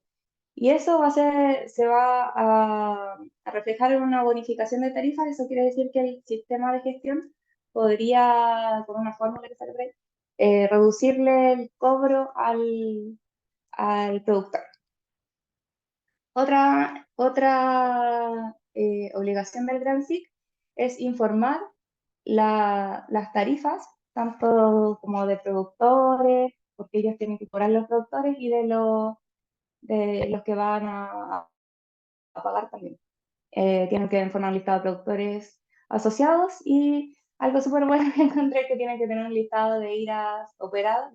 Y eso se va a reflejar en una bonificación de tarifas. Eso quiere decir que el sistema de gestión podría, con una fórmula que sale por ahí, reducirle el cobro al productor. Otra obligación del Gran SIC es informar las tarifas, tanto como de productores, porque ellos tienen que cobrar los productores, y de los que van a pagar también. Tienen que informar un listado de productores asociados y algo súper bueno que encontré es que tienen que tener un listado de iras operadas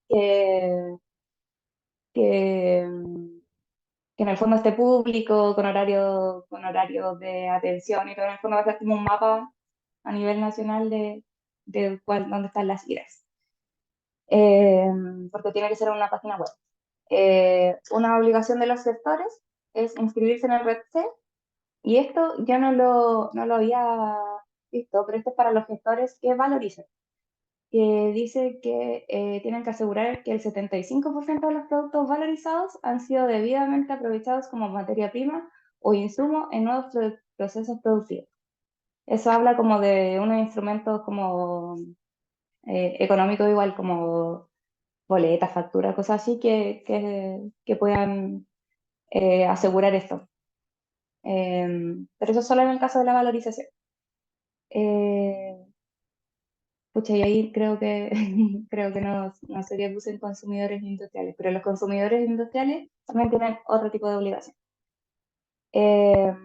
que, que, que en el fondo esté público, con horario de atención y todo. En el fondo va a ser como un mapa a nivel nacional dónde están las iras. Eh, porque tiene que ser una página web. Una obligación de los sectores es inscribirse en el Red C, y esto yo no lo había visto, pero esto es para los gestores que valorizan, que dice que tienen que asegurar que el 75% de los productos valorizados han sido debidamente aprovechados como materia prima o insumo en nuevos procesos productivos. Eso habla como de unos instrumentos como económicos, igual como boletas, facturas, cosas así que puedan asegurar esto. Pero eso solo en el caso de la valorización. Eh, Pucha, y ahí creo que, creo que no sería puse en consumidores industriales, pero los consumidores industriales también tienen otro tipo de obligación. Eh,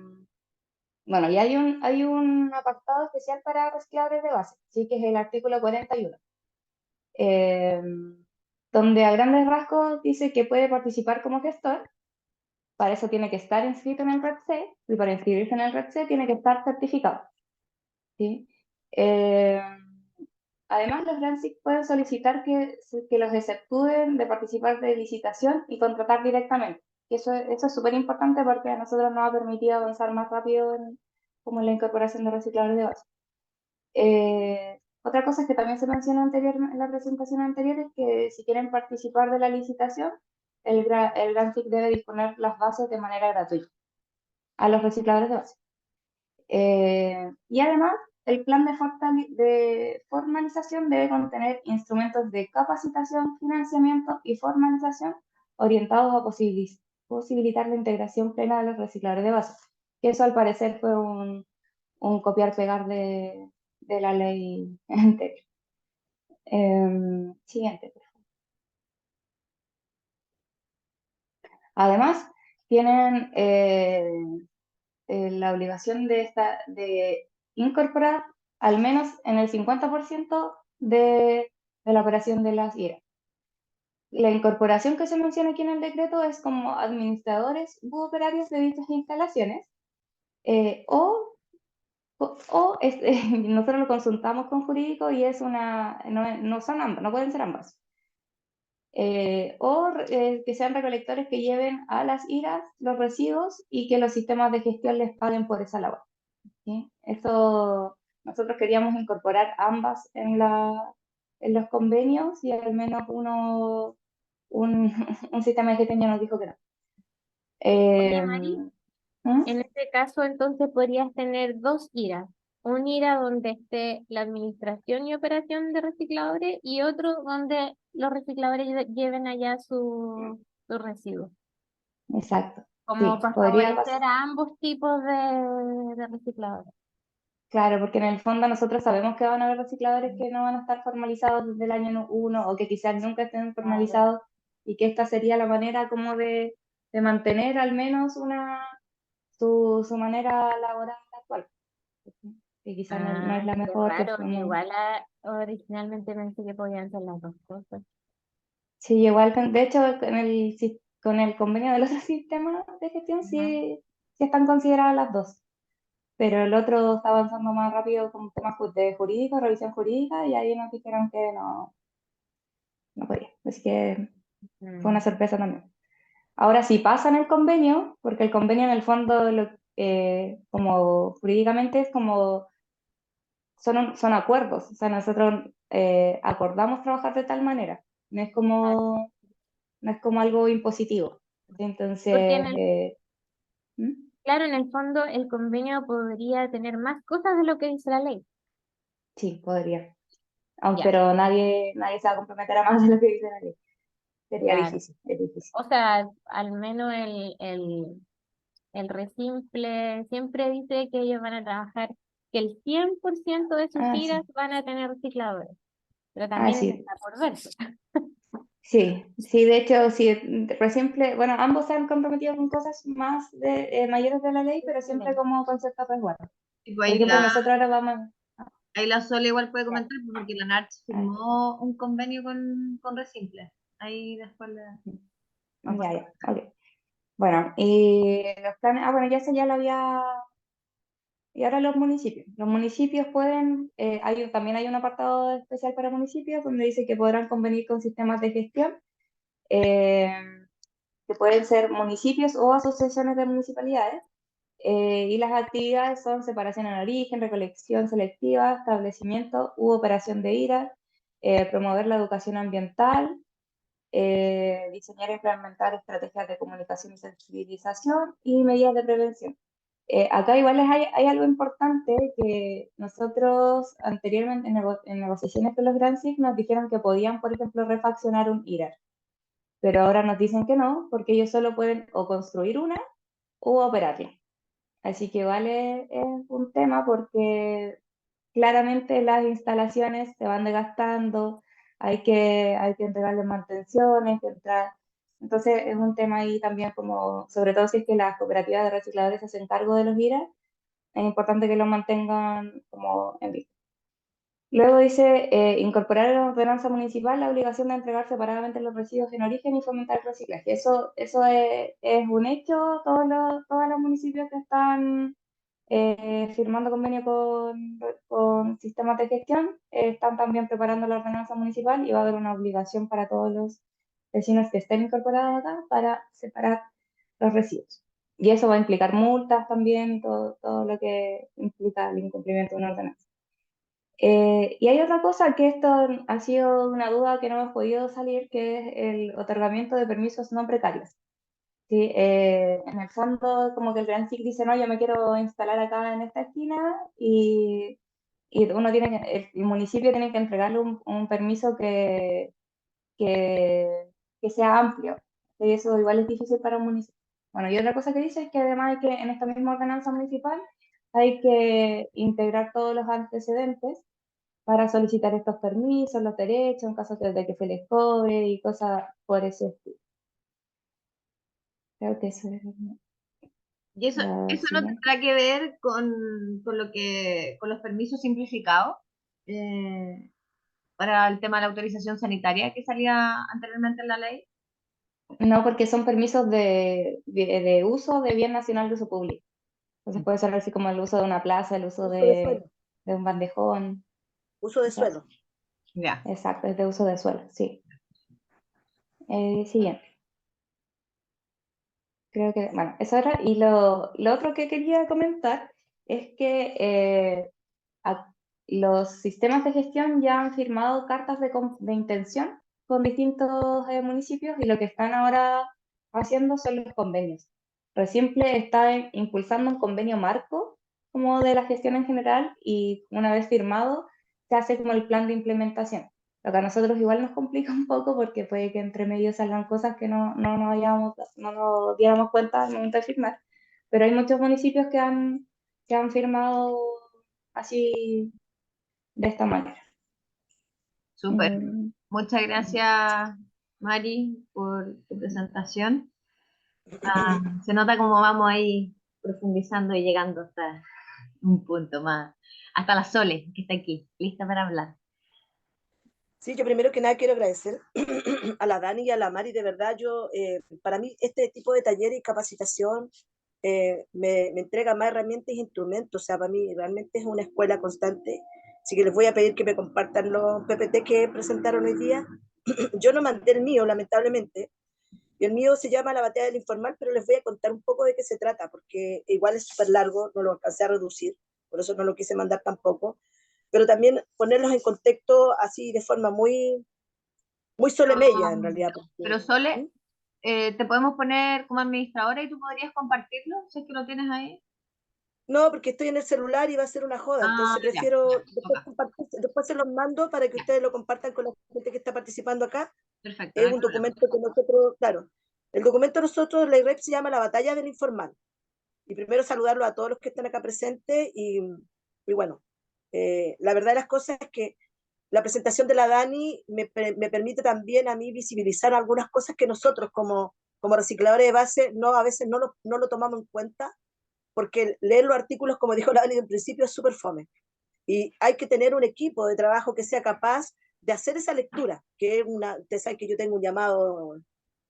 bueno, y hay un apartado especial para recicladores de base, sí, que es el artículo 41, eh, donde a grandes rasgos dice que puede participar como gestor. Para eso tiene que estar inscrito en el REDC, y para inscribirse en el REDC tiene que estar certificado, ¿sí? Además, los GRANSIC pueden solicitar que los exceptúen de participar de licitación y contratar directamente. Y eso es súper importante porque a nosotros nos ha permitido avanzar más rápido como en la incorporación de recicladores de base. Otra cosa que también se mencionó en la presentación anterior es que si quieren participar de la licitación, el GRANSIC debe disponer las bases de manera gratuita a los recicladores de base. Y además, el plan de formalización debe contener instrumentos de capacitación, financiamiento y formalización orientados a posibilitar la integración plena de los recicladores de base. Que eso al parecer fue un copiar-pegar de la ley anterior. Siguiente, por favor. Además, tienen la obligación de incorporar al menos en el 50% de la operación de las IRA. La incorporación que se menciona aquí en el decreto es como administradores u operarios de dichas instalaciones, nosotros lo consultamos con jurídico y no son ambas, no pueden ser ambas. Que sean recolectores que lleven a las IRAs los residuos y que los sistemas de gestión les paguen por esa labor, ¿sí? Eso, nosotros queríamos incorporar ambas en los convenios y al menos un sistema de gestión ya nos dijo que no. Oye, Mari, ¿Mm? en este caso entonces podrías tener dos IRAs. Un IRA donde esté la administración y operación de recicladores y otro donde los recicladores lleven allá sus residuos. Exacto. Como Sí, para podría favorecer pasar. a ambos tipos de recicladores. Claro, porque en el fondo nosotros sabemos que van a haber recicladores que no van a estar formalizados desde el año 1 o que quizás nunca estén formalizados y que esta sería la manera como de mantener al menos su manera laboral actual. Que quizás no es la Qué mejor, que raro, fue igual originalmente pensé que podían ser las dos cosas. Sí, igual, de hecho, con el convenio del otro sistema de gestión Ujú. sí están consideradas las dos, pero el otro está avanzando más rápido con temas de jurídico, revisión jurídica, y ahí nos dijeron que no podía. Así que fue una sorpresa también. Ahora sí pasa en el convenio, porque el convenio en el fondo, como jurídicamente, es como son acuerdos, o sea, nosotros acordamos trabajar de tal manera, no es como, no es como algo impositivo. Entonces, Porque en el, ¿mm? claro, en el fondo el convenio podría tener más cosas de lo que dice la ley. Sí, podría. Ya, Pero nadie se va a comprometer a más de lo que dice la ley. Sería claro. difícil, es difícil. O sea, al menos el Resimple siempre dice que ellos van a trabajar, que el 100% de sus Ah, IRAs sí. van a tener recicladores, pero Ah, también sí. está por verse. Sí, de hecho, sí, recién, bueno, ambos se han comprometido con cosas más mayores de la ley, pero siempre como con cierto resguardo. Y pues Por ejemplo, nosotros ahora vamos. ahí la Sole igual puede Ya, comentar, porque la NARTS ah, firmó un convenio con Resimple. Ahí después le vamos a ya, ok. Bueno, y los planes, bueno, ya eso ya lo había. Y ahora los municipios. Los municipios pueden, también hay un apartado especial para municipios donde dice que podrán convenir con sistemas de gestión, eh, que pueden ser municipios o asociaciones de municipalidades. Y las actividades son separación en origen, recolección selectiva, establecimiento u operación de IRA, promover la educación ambiental, diseñar e implementar estrategias de comunicación y sensibilización y medidas de prevención. Acá igual hay algo importante que nosotros anteriormente en negociaciones con los Grand Six nos dijeron que podían, por ejemplo, refaccionar un IRAR, pero ahora nos dicen que no, porque ellos solo pueden o construir una o operarla. Así que vale, es un tema porque claramente las instalaciones se van desgastando, hay que entregarles mantenciones, entonces es un tema ahí también como, sobre todo si es que las cooperativas de recicladores se hacen cargo de los IRA, es importante que lo mantengan como en vista. Luego dice, incorporar en la ordenanza municipal la obligación de entregar separadamente los residuos en origen y fomentar el reciclaje. Eso es un hecho, todos los municipios que están firmando convenio con sistemas de gestión están también preparando la ordenanza municipal y va a haber una obligación para todos los vecinos que estén incorporados acá para separar los residuos. Y eso va a implicar multas también, todo lo que implica el incumplimiento de una ordenanza. Y hay otra cosa que esto ha sido una duda que no hemos podido salir, que es el otorgamiento de permisos no precarios. ¿Sí? En el fondo, como que el Gran SIC dice, no, yo me quiero instalar acá en esta esquina y uno tiene el municipio tiene que entregarle un permiso que sea amplio. Y eso igual es difícil para un municipio. Bueno, y otra cosa que dice es que además hay que, en esta misma ordenanza municipal, hay que integrar todos los antecedentes para solicitar estos permisos, los derechos, en caso de que se les cobre y cosas por ese estilo. Creo que eso es Y eso no siguiente. tendrá que ver con con los permisos simplificados para el tema de la autorización sanitaria que salía anteriormente en la ley. No, porque son permisos de uso de bien nacional de uso público. Entonces puede ser así como el uso de una plaza, el uso Uso de suelo. de un bandejón. Uso de Cosas. suelo. Ya. Exacto, es de uso de suelo, sí. Siguiente. Creo que, bueno, eso era. Y lo otro que quería comentar es que los sistemas de gestión ya han firmado cartas de intención con distintos municipios y lo que están ahora haciendo son los convenios. Resimple está impulsando un convenio marco como de la gestión en general y una vez firmado se hace como el plan de implementación. Lo que a nosotros igual nos complica un poco porque puede que entre medio salgan cosas que no nos diéramos cuenta al momento de firmar. Pero hay muchos municipios que han firmado así de esta manera. Súper. Muchas gracias, Mari, por tu presentación. Se nota cómo vamos ahí profundizando y llegando hasta un punto más. Hasta la Sole, que está aquí, lista para hablar. Sí, yo primero que nada quiero agradecer a la Dani y a la Mari, de verdad, para mí este tipo de taller y capacitación me entrega más herramientas e instrumentos, o sea, para mí realmente es una escuela constante, así que les voy a pedir que me compartan los PPT que presentaron hoy día. Yo no mandé el mío, lamentablemente, y el mío se llama La batalla del informal, pero les voy a contar un poco de qué se trata, porque igual es súper largo, no lo alcancé a reducir, por eso no lo quise mandar tampoco, pero también ponerlos en contexto así de forma muy solemella en realidad. Pero Sole, te podemos poner como administradora y tú podrías compartirlo, si es que lo tienes ahí. No, porque estoy en el celular y va a ser una joda, entonces prefiero después se los mando para que ustedes lo compartan con la gente que está participando acá. Perfecto. Es un documento que nosotros, claro, el documento de nosotros, la IREP se llama La batalla del informal. Y primero saludarlo a todos los que están acá presentes y bueno, la verdad de las cosas es que la presentación de la Dani me permite también a mí visibilizar algunas cosas que nosotros como recicladores de base a veces no lo tomamos en cuenta, porque leer los artículos, como dijo la Dani en principio, es súper fome. Y hay que tener un equipo de trabajo que sea capaz de hacer esa lectura, que es ustedes saben que yo tengo un llamado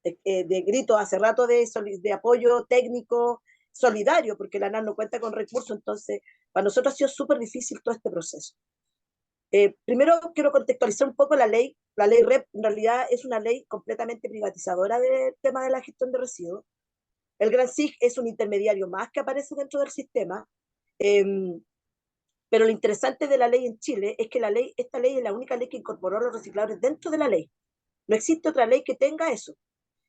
de grito hace rato de apoyo técnico solidario, porque la ANAR no cuenta con recursos, entonces para nosotros ha sido súper difícil todo este proceso. Primero quiero contextualizar un poco la ley. La ley REP en realidad es una ley completamente privatizadora del tema de la gestión de residuos. El Gran SIG es un intermediario más que aparece dentro del sistema, pero lo interesante de la ley en Chile es que esta ley es la única ley que incorporó a los recicladores dentro de la ley. No existe otra ley que tenga eso.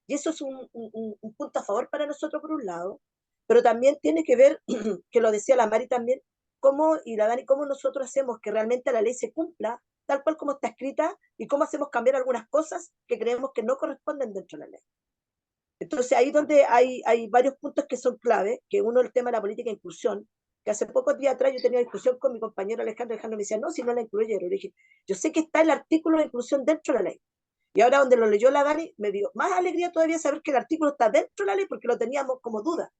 Y eso es un punto a favor para nosotros por un lado, pero también tiene que ver, que lo decía la Mari también, y la Dani, cómo nosotros hacemos que realmente la ley se cumpla tal cual como está escrita y cómo hacemos cambiar algunas cosas que creemos que no corresponden dentro de la ley. Entonces ahí donde hay varios puntos que son clave, que uno es el tema de la política de inclusión, que hace pocos días atrás yo tenía discusión con mi compañero Alejandro, me decía, no, si no la incluyeron. Le dije, yo sé que está el artículo de inclusión dentro de la ley. Y ahora donde lo leyó la Dani, me dio más alegría todavía saber que el artículo está dentro de la ley, porque lo teníamos como duda.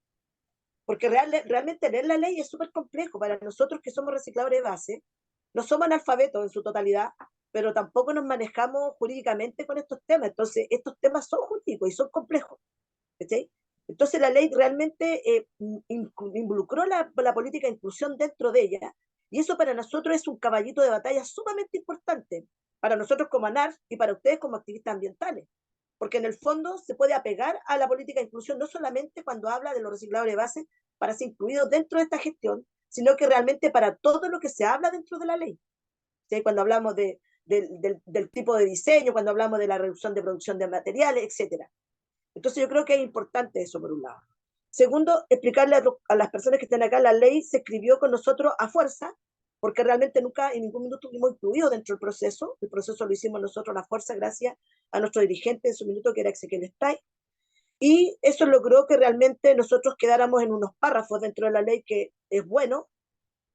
Porque realmente leer la ley es súper complejo para nosotros que somos recicladores de base. No somos analfabetos en su totalidad, pero tampoco nos manejamos jurídicamente con estos temas. Entonces, estos temas son jurídicos y son complejos. ¿Sí? Entonces, la ley realmente involucró la política de inclusión dentro de ella, y eso para nosotros es un caballito de batalla sumamente importante, para nosotros como ANAR y para ustedes como activistas ambientales, porque en el fondo se puede apegar a la política de inclusión no solamente cuando habla de los recicladores de base para ser incluidos dentro de esta gestión, sino que realmente para todo lo que se habla dentro de la ley. ¿Sí? Cuando hablamos del tipo de diseño, cuando hablamos de la reducción de producción de materiales, etcétera. Entonces yo creo que es importante eso por un lado. Segundo, explicarle a las personas que están acá, la ley se escribió con nosotros a fuerza, porque realmente nunca en ningún minuto estuvimos incluidos dentro del proceso. El proceso lo hicimos nosotros a la fuerza gracias a nuestro dirigente en su minuto, que era Ezequiel Stay. Y eso logró que realmente nosotros quedáramos en unos párrafos dentro de la ley que es bueno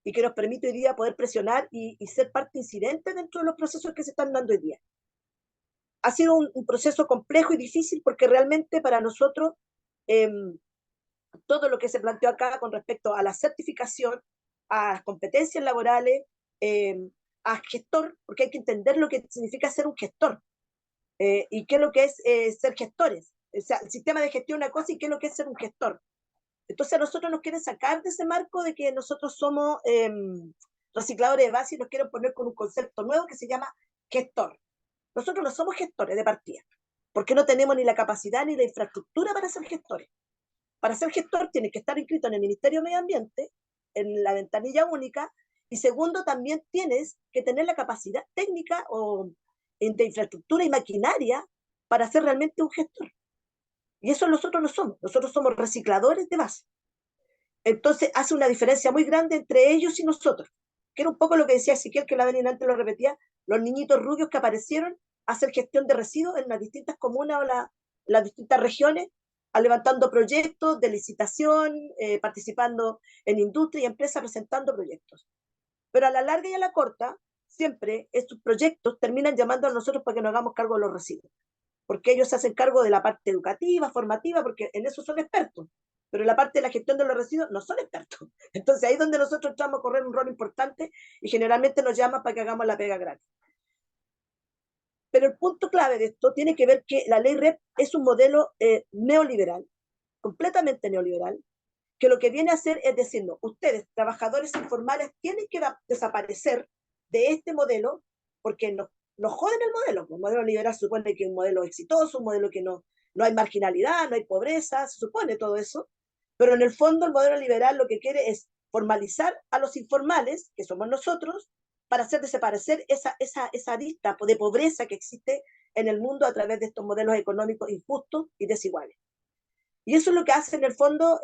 y que nos permite hoy día poder presionar y ser parte incidente dentro de los procesos que se están dando hoy día. Ha sido un proceso complejo y difícil porque realmente para nosotros todo lo que se planteó acá con respecto a la certificación, a las competencias laborales, a gestor, porque hay que entender lo que significa ser un gestor y qué es lo que es ser gestores. O sea, el sistema de gestión es una cosa y qué es lo que es ser un gestor. Entonces a nosotros nos quieren sacar de ese marco de que nosotros somos recicladores de base y nos quieren poner con un concepto nuevo que se llama gestor. Nosotros no somos gestores de partida, porque no tenemos ni la capacidad ni la infraestructura para ser gestores. Para ser gestor tienes que estar inscrito en el Ministerio de Medio Ambiente, en la ventanilla única, y segundo, también tienes que tener la capacidad técnica o de infraestructura y maquinaria para ser realmente un gestor. Y eso nosotros no nosotros somos recicladores de base. Entonces hace una diferencia muy grande entre ellos y nosotros, que era un poco lo que decía Ezequiel, que la venía antes lo repetía, los niñitos rubios que aparecieron a hacer gestión de residuos en las distintas comunas o las distintas regiones, levantando proyectos de licitación, participando en industria y empresas presentando proyectos. Pero a la larga y a la corta, siempre estos proyectos terminan llamando a nosotros para que nos hagamos cargo de los residuos, porque ellos se hacen cargo de la parte educativa, formativa, porque en eso son expertos, pero en la parte de la gestión de los residuos no son expertos. Entonces ahí es donde nosotros entramos a correr un rol importante y generalmente nos llaman para que hagamos la pega gratis. Pero el punto clave de esto tiene que ver que la ley REP es un modelo neoliberal, completamente neoliberal, que lo que viene a hacer es decirnos, ustedes, trabajadores informales, tienen que desaparecer de este modelo porque nos joden el modelo. El modelo liberal supone que es un modelo exitoso, un modelo que no hay marginalidad, no hay pobreza, se supone todo eso, pero en el fondo el modelo liberal lo que quiere es formalizar a los informales, que somos nosotros, para hacer desaparecer esa lista de pobreza que existe en el mundo a través de estos modelos económicos injustos y desiguales. Y eso es lo que hace en el fondo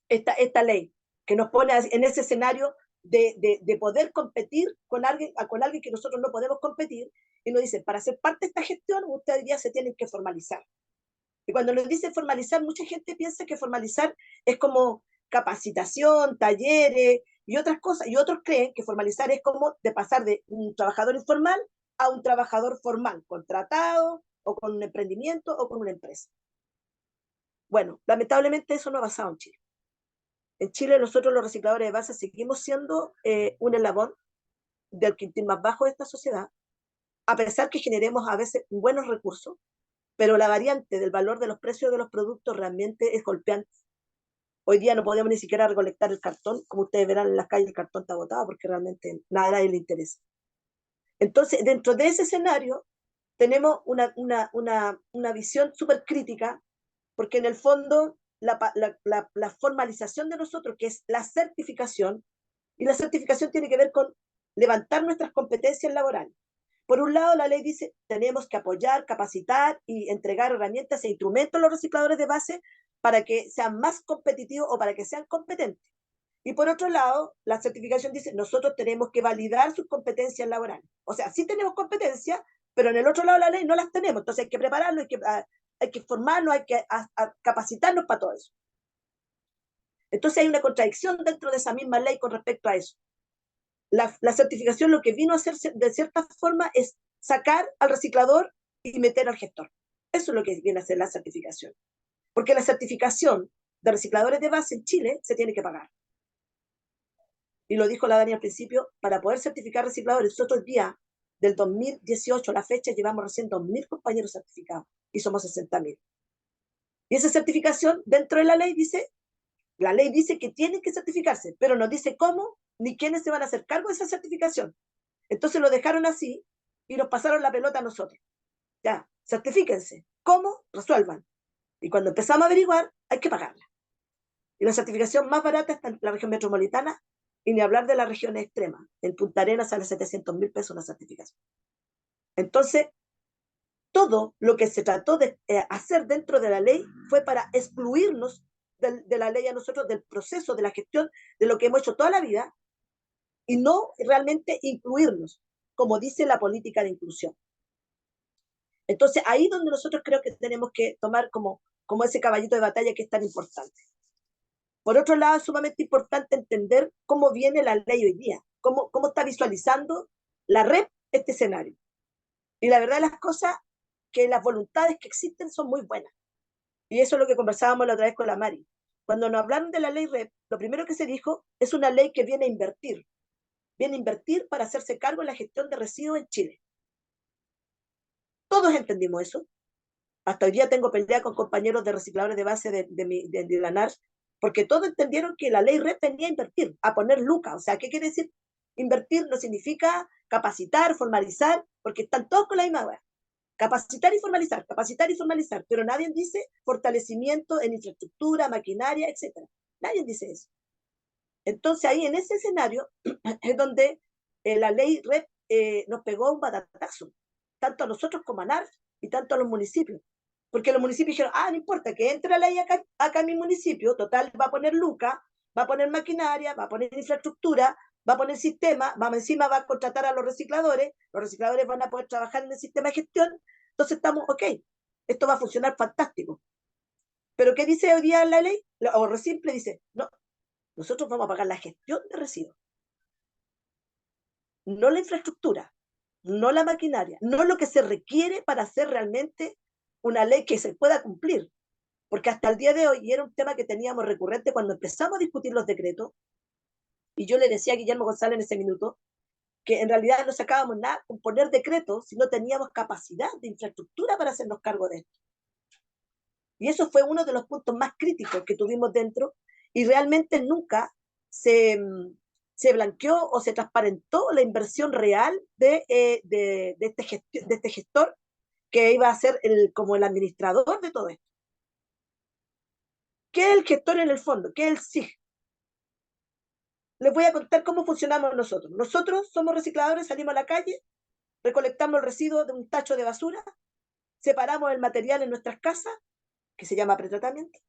esta ley, que nos pone en ese escenario de poder competir con alguien que nosotros no podemos competir, y nos dice, para ser parte de esta gestión, ustedes ya se tienen que formalizar. Y cuando nos dice formalizar, mucha gente piensa que formalizar es como capacitación, talleres y otras cosas, y otros creen que formalizar es como de pasar de un trabajador informal a un trabajador formal, contratado, o con un emprendimiento, o con una empresa. Bueno, lamentablemente eso no ha pasado en Chile. En Chile nosotros los recicladores de base seguimos siendo un eslabón del quintil más bajo de esta sociedad, a pesar que generemos a veces buenos recursos, pero la variante del valor de los precios de los productos realmente es golpeante. Hoy día no podemos ni siquiera recolectar el cartón, como ustedes verán en las calles el cartón está botado porque realmente nada a nadie le interesa. Entonces, dentro de ese escenario, tenemos una visión súper crítica, porque en el fondo la formalización de nosotros, que es la certificación, y la certificación tiene que ver con levantar nuestras competencias laborales. Por un lado, la ley dice, tenemos que apoyar, capacitar y entregar herramientas e instrumentos a los recicladores de base para que sean más competitivos o para que sean competentes. Y por otro lado, la certificación dice, nosotros tenemos que validar sus competencias laborales. O sea, sí tenemos competencias, pero en el otro lado de la ley no las tenemos. Entonces hay que prepararlo, hay que formarnos, hay que capacitarnos para todo eso. Entonces hay una contradicción dentro de esa misma ley con respecto a eso. La certificación lo que vino a hacer de cierta forma es sacar al reciclador y meter al gestor. Eso es lo que viene a hacer la certificación. Porque la certificación de recicladores de base en Chile se tiene que pagar. Y lo dijo la Dani al principio, para poder certificar recicladores, nosotros día del 2018 a la fecha llevamos recién 2.000 compañeros certificados y somos 60.000. Y esa certificación dentro de la ley dice que tienen que certificarse, pero no dice cómo ni quiénes se van a hacer cargo de esa certificación. Entonces lo dejaron así y nos pasaron la pelota a nosotros. Ya, certifíquense. ¿Cómo? Resuelvan. Y cuando empezamos a averiguar, hay que pagarla. Y la certificación más barata está en la región metropolitana, y ni hablar de las regiones extremas. En Punta Arenas sale 700.000 pesos una certificación. Entonces, todo lo que se trató de hacer dentro de la ley fue para excluirnos de la ley a nosotros, del proceso, de la gestión, de lo que hemos hecho toda la vida, y no realmente incluirnos, como dice la política de inclusión. Entonces, ahí es donde nosotros creo que tenemos que tomar como ese caballito de batalla que es tan importante. Por otro lado, es sumamente importante entender cómo viene la ley hoy día, cómo está visualizando la red este escenario. Y la verdad de las cosas, que las voluntades que existen son muy buenas. Y eso es lo que conversábamos la otra vez con la Mari. Cuando nos hablaron de la ley REP, lo primero que se dijo es una ley que viene a invertir. Viene a invertir para hacerse cargo de la gestión de residuos en Chile. Todos entendimos eso. Hasta hoy día tengo pelea con compañeros de recicladores de base de la NARS, porque todos entendieron que la ley REP venía a invertir, a poner lucas. O sea, ¿qué quiere decir? Invertir no significa capacitar, formalizar, porque están todos con la misma wea. Capacitar y formalizar, pero nadie dice fortalecimiento en infraestructura, maquinaria, etc. Nadie dice eso. Entonces ahí en ese escenario es donde la ley REP nos pegó un batatazo, tanto a nosotros como a NARS y tanto a los municipios. Porque los municipios dijeron, no importa, que entre la ley acá en mi municipio, total, va a poner lucas, va a poner maquinaria, va a poner infraestructura, va a poner sistema, encima va a contratar a los recicladores van a poder trabajar en el sistema de gestión, entonces estamos, ok, esto va a funcionar fantástico. Pero ¿qué dice hoy día la ley? O simple dice, no, nosotros vamos a pagar la gestión de residuos, no la infraestructura, no la maquinaria, no lo que se requiere para hacer realmente una ley que se pueda cumplir. Porque hasta el día de hoy, y era un tema que teníamos recurrente cuando empezamos a discutir los decretos, y yo le decía a Guillermo González en ese minuto, que en realidad no sacábamos nada con poner decretos si no teníamos capacidad de infraestructura para hacernos cargo de esto. Y eso fue uno de los puntos más críticos que tuvimos dentro, y realmente nunca se blanqueó o se transparentó la inversión real de este gestor que iba a ser como el administrador de todo esto. ¿Qué es el gestor en el fondo? ¿Qué es el SIG? Les voy a contar cómo funcionamos nosotros. Nosotros somos recicladores, salimos a la calle, recolectamos el residuo de un tacho de basura, separamos el material en nuestras casas, que se llama pretratamiento,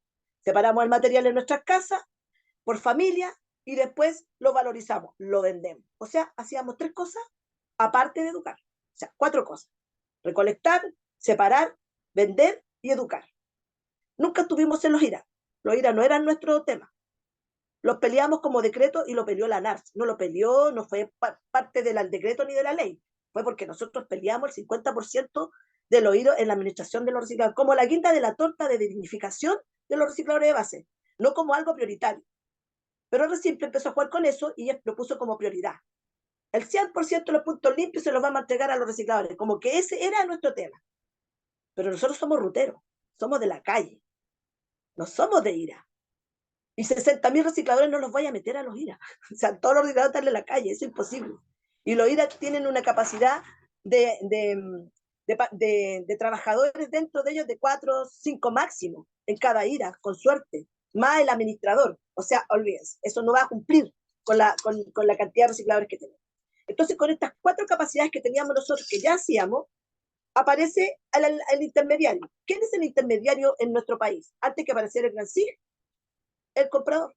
separamos el material en nuestras casas por familia y después lo valorizamos, lo vendemos. O sea, hacíamos 3 cosas aparte de educar. O sea, 4 cosas. Recolectar, separar, vender y educar. Nunca estuvimos en los IRA. Los IRA no eran nuestro tema. Los peleamos como decreto y lo peleó la NARS. No lo peleó, no fue parte del decreto ni de la ley. Fue porque nosotros peleamos el 50% de los IRA en la administración de los recicladores, como la guinda de la torta de dignificación de los recicladores de base, no como algo prioritario. Pero Reciple empezó a jugar con eso y lo puso como prioridad. El 100% de los puntos limpios se los vamos a entregar a los recicladores, como que ese era nuestro tema. Pero nosotros somos ruteros, somos de la calle, no somos de IRA. Y 60.000 recicladores no los voy a meter a los IRA. O sea, todos los recicladores están en la calle, eso es imposible. Y los IRA tienen una capacidad de trabajadores dentro de ellos de 4 o 5 máximo en cada IRA, con suerte, más el administrador. O sea, olvídense, eso no va a cumplir con la cantidad de recicladores que tenemos. Entonces, con estas 4 capacidades que teníamos nosotros, que ya hacíamos, aparece el intermediario. ¿Quién es el intermediario en nuestro país? Antes que apareciera el Gran SIG, el comprador.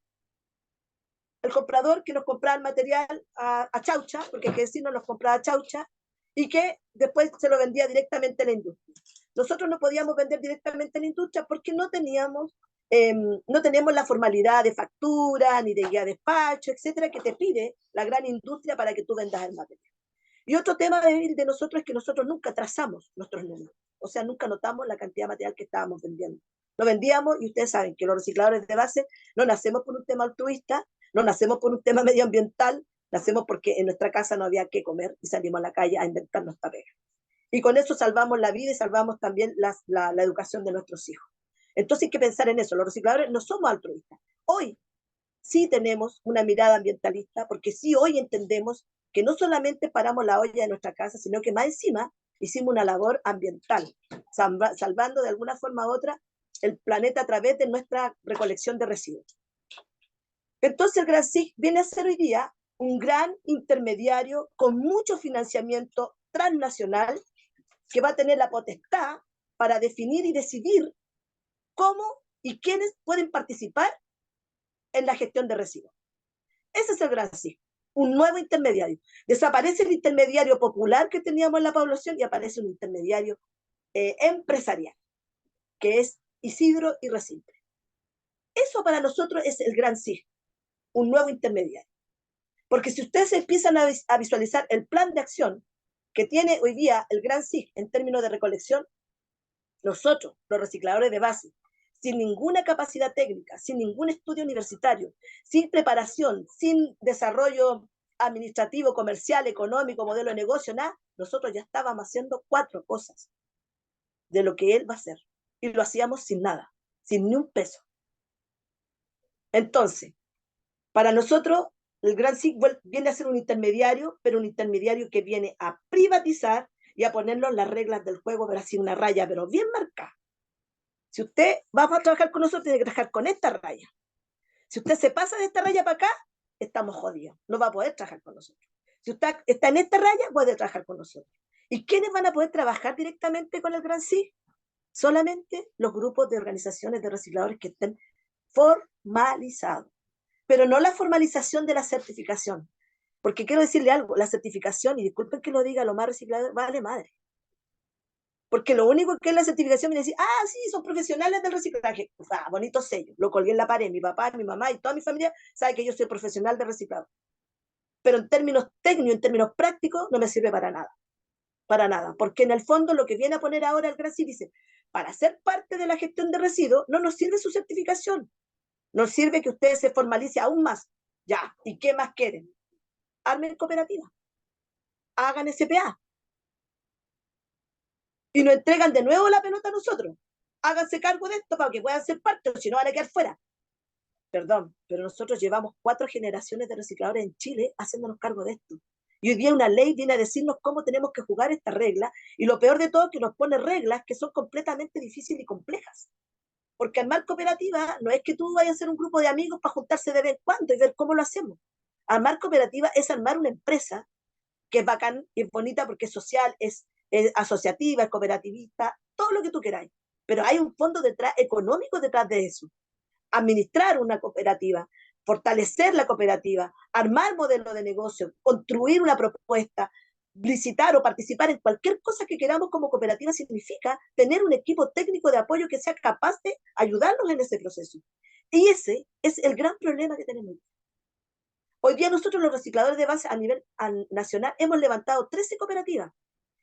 El comprador que nos compraba el material a Chaucha, porque hay que decir, nos compraba a Chaucha, y que después se lo vendía directamente a la industria. Nosotros no podíamos vender directamente a la industria porque no teníamos no tenemos la formalidad de factura, ni de guía de despacho, etcétera, que te pide la gran industria para que tú vendas el material. Y otro tema de nosotros es que nosotros nunca trazamos nuestros números, o sea, nunca notamos la cantidad de material que estábamos vendiendo. Lo vendíamos, y ustedes saben que los recicladores de base no nacemos por un tema altruista, no nacemos por un tema medioambiental, nacemos porque en nuestra casa no había que comer y salimos a la calle a inventar nuestra pega. Y con eso salvamos la vida y salvamos también la educación de nuestros hijos. Entonces hay que pensar en eso. Los recicladores no somos altruistas. Hoy sí tenemos una mirada ambientalista, porque sí hoy entendemos que no solamente paramos la olla de nuestra casa, sino que más encima hicimos una labor ambiental, salvando de alguna forma u otra el planeta a través de nuestra recolección de residuos. Entonces el Gran SIG viene a ser hoy día un gran intermediario con mucho financiamiento transnacional que va a tener la potestad para definir y decidir cómo y quiénes pueden participar en la gestión de residuos. Ese es el Gran SIG, un nuevo intermediario. Desaparece el intermediario popular que teníamos en la población y aparece un intermediario empresarial, que es Isidro y Resimple. Eso para nosotros es el Gran SIG, un nuevo intermediario. Porque si ustedes empiezan a visualizar el plan de acción que tiene hoy día el Gran SIG en términos de recolección, nosotros, los recicladores de base, sin ninguna capacidad técnica, sin ningún estudio universitario, sin preparación, sin desarrollo administrativo, comercial, económico, modelo de negocio, nada, nosotros ya estábamos haciendo 4 cosas de lo que él va a hacer. Y lo hacíamos sin nada, sin ni un peso. Entonces, para nosotros, el Gran SIG viene a ser un intermediario, pero un intermediario que viene a privatizar y a ponernos las reglas del juego, pero así una raya, pero bien marcada. Si usted va a trabajar con nosotros, tiene que trabajar con esta raya. Si usted se pasa de esta raya para acá, estamos jodidos. No va a poder trabajar con nosotros. Si usted está en esta raya, puede trabajar con nosotros. ¿Y quiénes van a poder trabajar directamente con el Gran SIG? Solamente los grupos de organizaciones de recicladores que estén formalizados. Pero no la formalización de la certificación. Porque quiero decirle algo, la certificación, y disculpen que lo diga, lo más reciclador, vale madre. Porque lo único que es la certificación viene a decir, sí, son profesionales del reciclaje. Bonito sello, lo colgué en la pared, mi papá, mi mamá y toda mi familia sabe que yo soy profesional de reciclado. Pero en términos técnicos, en términos prácticos, no me sirve para nada. Para nada. Porque en el fondo lo que viene a poner ahora el Gran SIG dice, para ser parte de la gestión de residuos, no nos sirve su certificación. Nos sirve que ustedes se formalicen aún más. Ya, ¿y qué más quieren? Armen cooperativa. Hagan SPA. Y nos entregan de nuevo la pelota a nosotros. Háganse cargo de esto para que puedan ser parte, o si no van a quedar fuera. Perdón, pero nosotros llevamos 4 generaciones de recicladores en Chile haciéndonos cargo de esto. Y hoy día una ley viene a decirnos cómo tenemos que jugar esta regla, y lo peor de todo es que nos pone reglas que son completamente difíciles y complejas. Porque armar cooperativa no es que tú vayas a ser un grupo de amigos para juntarse de vez en cuando y ver cómo lo hacemos. Armar cooperativa es armar una empresa que es bacán y es bonita porque es social, es asociativa, es cooperativista, todo lo que tú queráis. Pero hay un fondo detrás, económico detrás de eso. Administrar una cooperativa, fortalecer la cooperativa, armar modelo de negocio, construir una propuesta, licitar o participar en cualquier cosa que queramos como cooperativa significa tener un equipo técnico de apoyo que sea capaz de ayudarnos en ese proceso. Y ese es el gran problema que tenemos. Hoy día nosotros los recicladores de base a nivel nacional hemos levantado 13 cooperativas.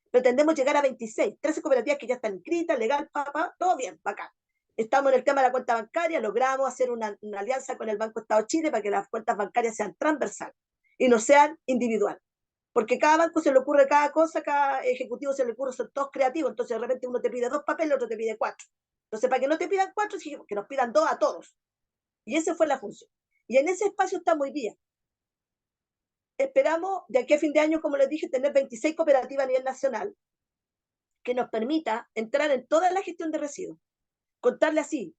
Pretendemos llegar a 26, 13 cooperativas que ya están inscritas, legal, todo bien, bacán. Estamos en el tema de la cuenta bancaria, logramos hacer una alianza con el Banco Estado de Chile para que las cuentas bancarias sean transversales y no sean individuales. Porque cada banco se le ocurre cada cosa, cada ejecutivo se le ocurre, son todos creativos, entonces de repente uno te pide 2 papeles, otro te pide 4. Entonces, para que no te pidan 4, que nos pidan 2 a todos. Y esa fue la función. Y en ese espacio estamos hoy día. Esperamos de aquí a fin de año, como les dije, tener 26 cooperativas a nivel nacional que nos permita entrar en toda la gestión de residuos. Contarle así,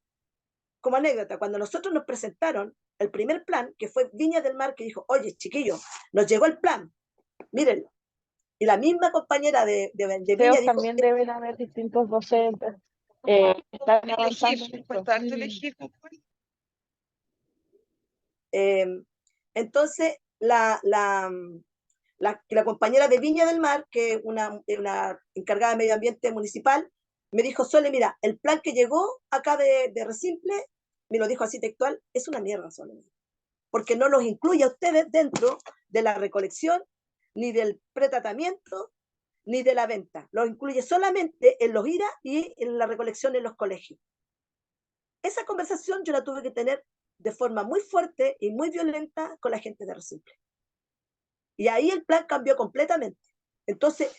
como anécdota, cuando nosotros nos presentaron el primer plan, que fue Viña del Mar, que dijo, oye, chiquillos, nos llegó el plan, mírenlo. Y la misma compañera de Viña dijo, también deben haber distintos docentes. Están avanzando. Entonces, la compañera de Viña del Mar, que es una encargada de medio ambiente municipal, me dijo, Sole, mira, el plan que llegó acá de Resimple me lo dijo así textual, es una mierda solo, porque no los incluye a ustedes dentro de la recolección, ni del pretratamiento, ni de la venta. Los incluye solamente en los IRA y en la recolección en los colegios. Esa conversación yo la tuve que tener de forma muy fuerte y muy violenta con la gente de Resimple. Y ahí el plan cambió completamente. Entonces,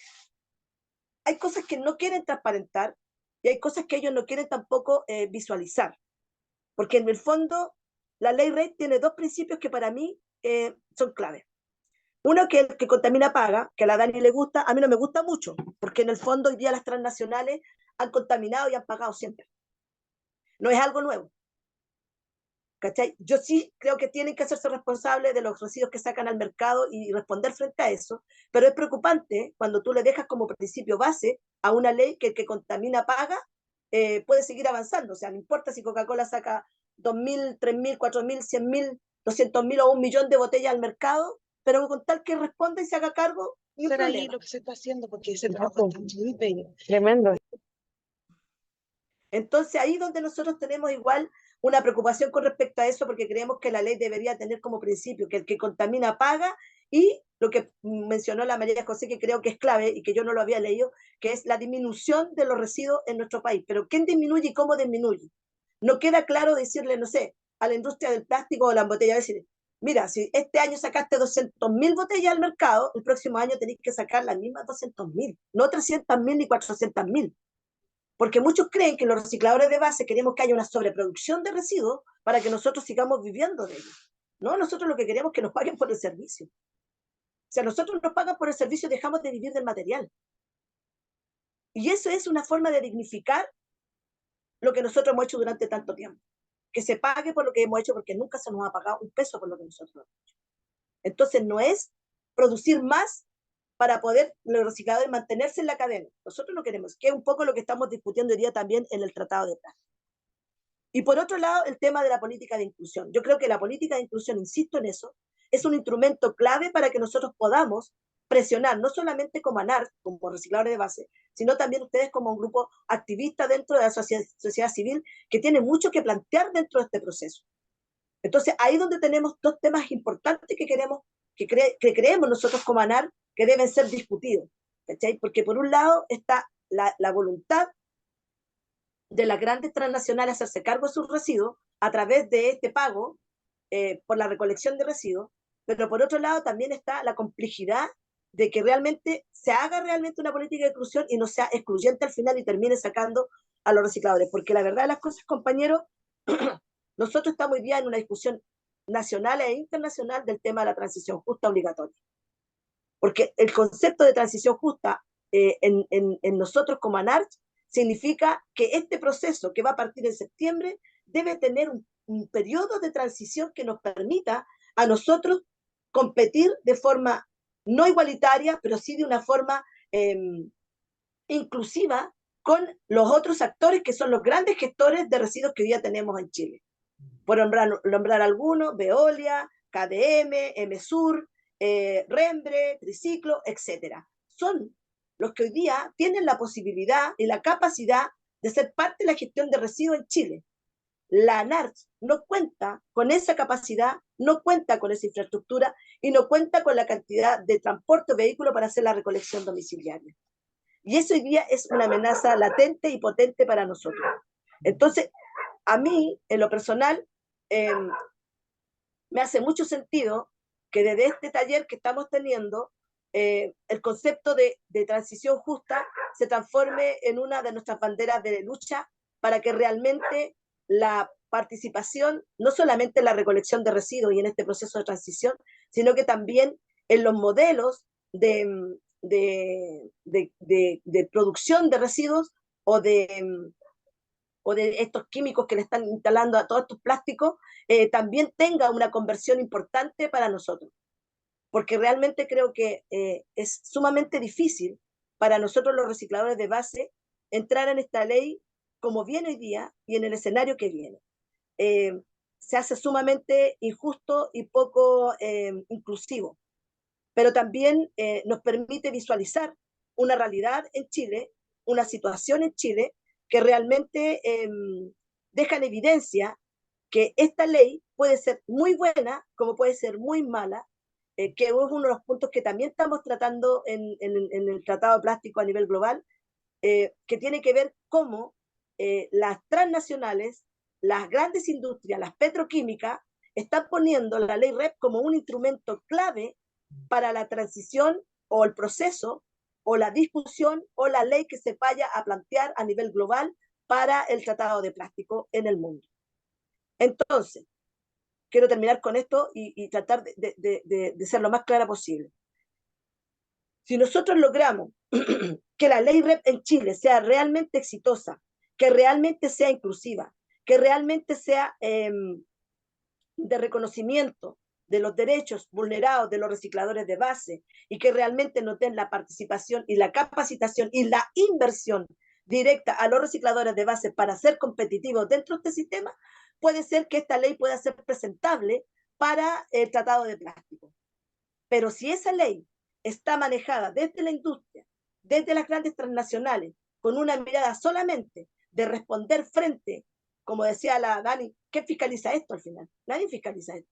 hay cosas que no quieren transparentar y hay cosas que ellos no quieren tampoco visualizar. Porque en el fondo, la ley REIT tiene dos principios que para mí son claves. Uno, que el que contamina paga, que a la Dani le gusta, a mí no me gusta mucho, porque en el fondo hoy día las transnacionales han contaminado y han pagado siempre. No es algo nuevo. ¿Cachai? Yo sí creo que tienen que hacerse responsables de los residuos que sacan al mercado y responder frente a eso, pero es preocupante cuando tú le dejas como principio base a una ley que el que contamina paga, puede seguir avanzando. O sea, no importa si Coca-Cola saca 2.000, 3.000, 4.000, 100.000, 200.000 o 1.000.000 de botellas al mercado, pero con tal que responda y se haga cargo, no hay problema. Ahí lo que se está haciendo, porque ese trabajo está muy bello. Tremendo. Entonces ahí donde nosotros tenemos igual una preocupación con respecto a eso, porque creemos que la ley debería tener como principio que el que contamina paga, y lo que mencionó la María José, que creo que es clave y que yo no lo había leído, que es la disminución de los residuos en nuestro país. Pero ¿quién disminuye y cómo disminuye? No queda claro decirle, no sé, a la industria del plástico o la botella, decir, mira, si este año sacaste 200.000 botellas al mercado, el próximo año tenéis que sacar las mismas 200.000, no 300.000 ni 400.000. Porque muchos creen que los recicladores de base queremos que haya una sobreproducción de residuos para que nosotros sigamos viviendo de ellos. No, nosotros lo que queremos es que nos paguen por el servicio. Si a nosotros nos pagan por el servicio, dejamos de vivir del material. Y eso es una forma de dignificar lo que nosotros hemos hecho durante tanto tiempo. Que se pague por lo que hemos hecho, porque nunca se nos ha pagado un peso por lo que nosotros hemos hecho. Entonces no es producir más para poder los recicladores mantenerse en la cadena. Nosotros no queremos, que es un poco lo que estamos discutiendo hoy día también en el Tratado de Plástico. Y por otro lado, el tema de la política de inclusión. Yo creo que la política de inclusión, insisto en eso, es un instrumento clave para que nosotros podamos presionar, no solamente como ANAR, como recicladores de base, sino también ustedes como un grupo activista dentro de la sociedad civil, que tiene mucho que plantear dentro de este proceso. Entonces, ahí donde tenemos dos temas importantes que queremos, que creemos nosotros como ANAR, que deben ser discutidos, ¿cachai? Porque por un lado está la voluntad de las grandes transnacionales hacerse cargo de sus residuos a través de este pago por la recolección de residuos, pero por otro lado también está la complejidad de que realmente se haga realmente una política de inclusión y no sea excluyente al final y termine sacando a los recicladores, porque la verdad de las cosas, compañeros, nosotros estamos hoy día en una discusión nacional e internacional del tema de la transición justa obligatoria. Porque el concepto de transición justa en nosotros como ANARCH significa que este proceso que va a partir en septiembre debe tener un periodo de transición que nos permita a nosotros competir de forma no igualitaria, pero sí de una forma inclusiva con los otros actores que son los grandes gestores de residuos que hoy día tenemos en Chile. Por nombrar algunos, Veolia, KDM, MSUR, Rembre, Triciclo, etc. Son los que hoy día tienen la posibilidad y la capacidad de ser parte de la gestión de residuos en Chile. La ANARCH no cuenta con esa capacidad, no cuenta con esa infraestructura y no cuenta con la cantidad de transporte o vehículo para hacer la recolección domiciliaria. Y eso hoy día es una amenaza latente y potente para nosotros. Entonces, a mí, en lo personal, me hace mucho sentido que desde este taller que estamos teniendo, el concepto de transición justa se transforme en una de nuestras banderas de lucha para que realmente la participación, no solamente en la recolección de residuos y en este proceso de transición, sino que también en los modelos de producción de residuos o de estos químicos que le están instalando a todos estos plásticos, también tenga una conversión importante para nosotros. Porque realmente creo que es sumamente difícil para nosotros los recicladores de base entrar en esta ley como viene hoy día y en el escenario que viene. Se hace sumamente injusto y poco inclusivo, pero también nos permite visualizar una realidad en Chile, una situación en Chile que realmente deja en evidencia que esta ley puede ser muy buena como puede ser muy mala, que es uno de los puntos que también estamos tratando en el Tratado de Plástico a nivel global, que tiene que ver cómo las transnacionales, las grandes industrias, las petroquímicas, están poniendo la ley REP como un instrumento clave para la transición o el proceso o la discusión o la ley que se vaya a plantear a nivel global para el Tratado de Plástico en el mundo. Entonces, quiero terminar con esto y tratar de ser lo más clara posible. Si nosotros logramos que la ley REP en Chile sea realmente exitosa, que realmente sea inclusiva, que realmente sea de reconocimiento de los derechos vulnerados de los recicladores de base y que realmente nos den la participación y la capacitación y la inversión directa a los recicladores de base para ser competitivos dentro de este sistema, puede ser que esta ley pueda ser presentable para el Tratado de Plástico. Pero si esa ley está manejada desde la industria, desde las grandes transnacionales, con una mirada solamente de responder frente, como decía la Dani, ¿quién fiscaliza esto al final? Nadie fiscaliza esto.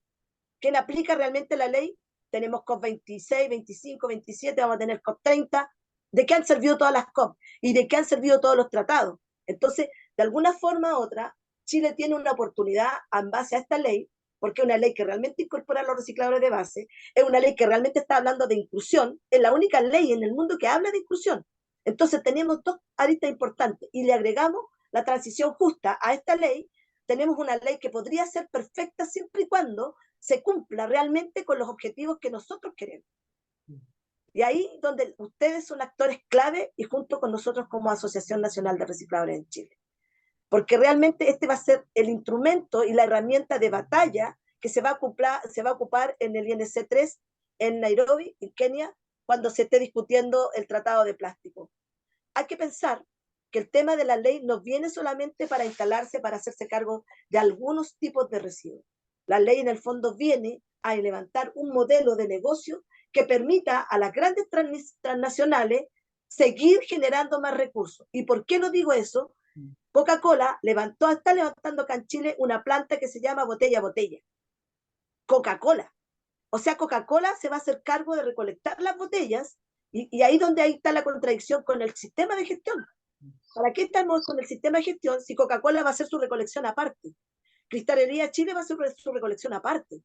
¿Quién aplica realmente la ley? Tenemos COP 26, 25, 27, vamos a tener COP 30. ¿De qué han servido todas las COP? ¿Y de qué han servido todos los tratados? Entonces, de alguna forma u otra, Chile tiene una oportunidad en base a esta ley, porque es una ley que realmente incorpora a los recicladores de base, es una ley que realmente está hablando de inclusión, es la única ley en el mundo que habla de inclusión. Entonces tenemos dos aristas importantes y le agregamos la transición justa a esta ley, tenemos una ley que podría ser perfecta siempre y cuando se cumpla realmente con los objetivos que nosotros queremos. Y ahí donde ustedes son actores clave y junto con nosotros como Asociación Nacional de Recicladores en Chile. Porque realmente este va a ser el instrumento y la herramienta de batalla que se va a ocupar en el INC 3 en Nairobi, en Kenia, cuando se esté discutiendo el Tratado de Plástico. Hay que pensar que el tema de la ley no viene solamente para instalarse, para hacerse cargo de algunos tipos de residuos. La ley en el fondo viene a levantar un modelo de negocio que permita a las grandes transnacionales seguir generando más recursos. ¿Y por qué lo digo eso? Coca-Cola está levantando acá en Chile una planta que se llama Botella a Botella. Coca-Cola. O sea, Coca-Cola se va a hacer cargo de recolectar las botellas y ahí donde ahí está la contradicción con el sistema de gestión. ¿Para qué estamos con el sistema de gestión si Coca-Cola va a hacer su recolección aparte? Cristalería Chile va a hacer su recolección aparte.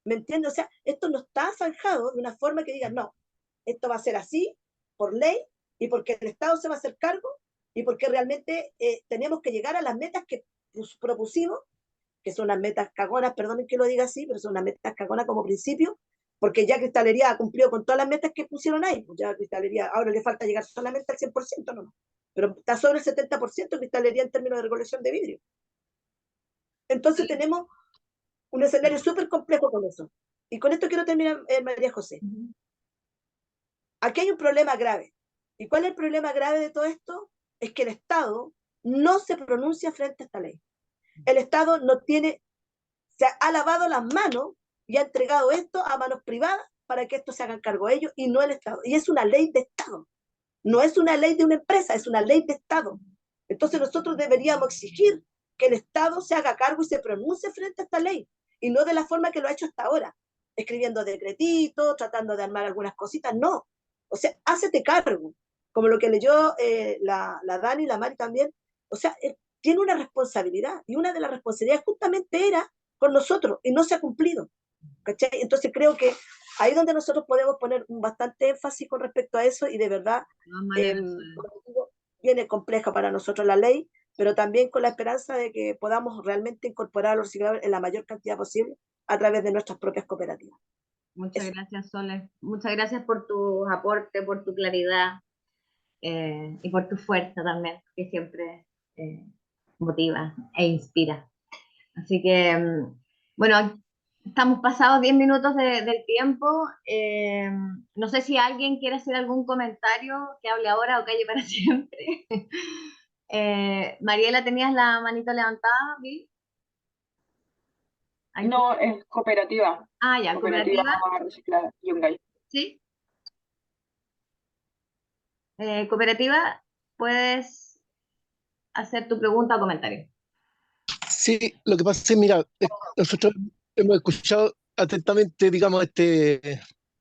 ¿Me entiendes? O sea, esto no está zanjado de una forma que digan, no, esto va a ser así, por ley, y porque el Estado se va a hacer cargo, y porque realmente tenemos que llegar a las metas que propusimos, que son unas metas cagonas, perdonen que lo diga así, pero son unas metas cagonas como principio, porque ya Cristalería ha cumplido con todas las metas que pusieron ahí, pues ya Cristalería ahora le falta llegar solamente al 100%, no, pero está sobre el 70% Cristalería en términos de recolección de vidrio. Entonces tenemos un escenario súper complejo con eso. Y con esto quiero terminar, María José. Aquí hay un problema grave. ¿Y cuál es el problema grave de todo esto? Es que el Estado no se pronuncia frente a esta ley. El Estado no tiene, se ha lavado las manos y ha entregado esto a manos privadas para que esto se hagan cargo de ellos y no el Estado. Y es una ley de Estado. No es una ley de una empresa, es una ley de Estado. Entonces nosotros deberíamos exigir que el Estado se haga cargo y se pronuncie frente a esta ley, y no de la forma que lo ha hecho hasta ahora, escribiendo decretitos, tratando de armar algunas cositas, no. O sea, hácete cargo, como lo que leyó la Dani y la Mari también. O sea, tiene una responsabilidad, y una de las responsabilidades justamente era con nosotros, y no se ha cumplido. ¿Cachai? Entonces creo que ahí donde nosotros podemos poner bastante énfasis con respecto a eso, y de verdad viene compleja para nosotros la ley, pero también con la esperanza de que podamos realmente incorporar a los recicladores en la mayor cantidad posible a través de nuestras propias cooperativas. Muchas gracias, Sole. Muchas gracias por tu aporte, por tu claridad y por tu fuerza también, que siempre motiva e inspira. Así que, bueno, estamos pasados 10 minutos del tiempo. No sé si alguien quiere hacer algún comentario, que hable ahora o calle para siempre. Mariela, ¿tenías la manito levantada, Bill? No, es cooperativa. Ah, ya, Cooperativa Reciclada, Yungay. ¿Sí? Cooperativa, puedes hacer tu pregunta o comentario. Sí. Sí, lo que pasa es, mira, nosotros hemos escuchado atentamente, digamos,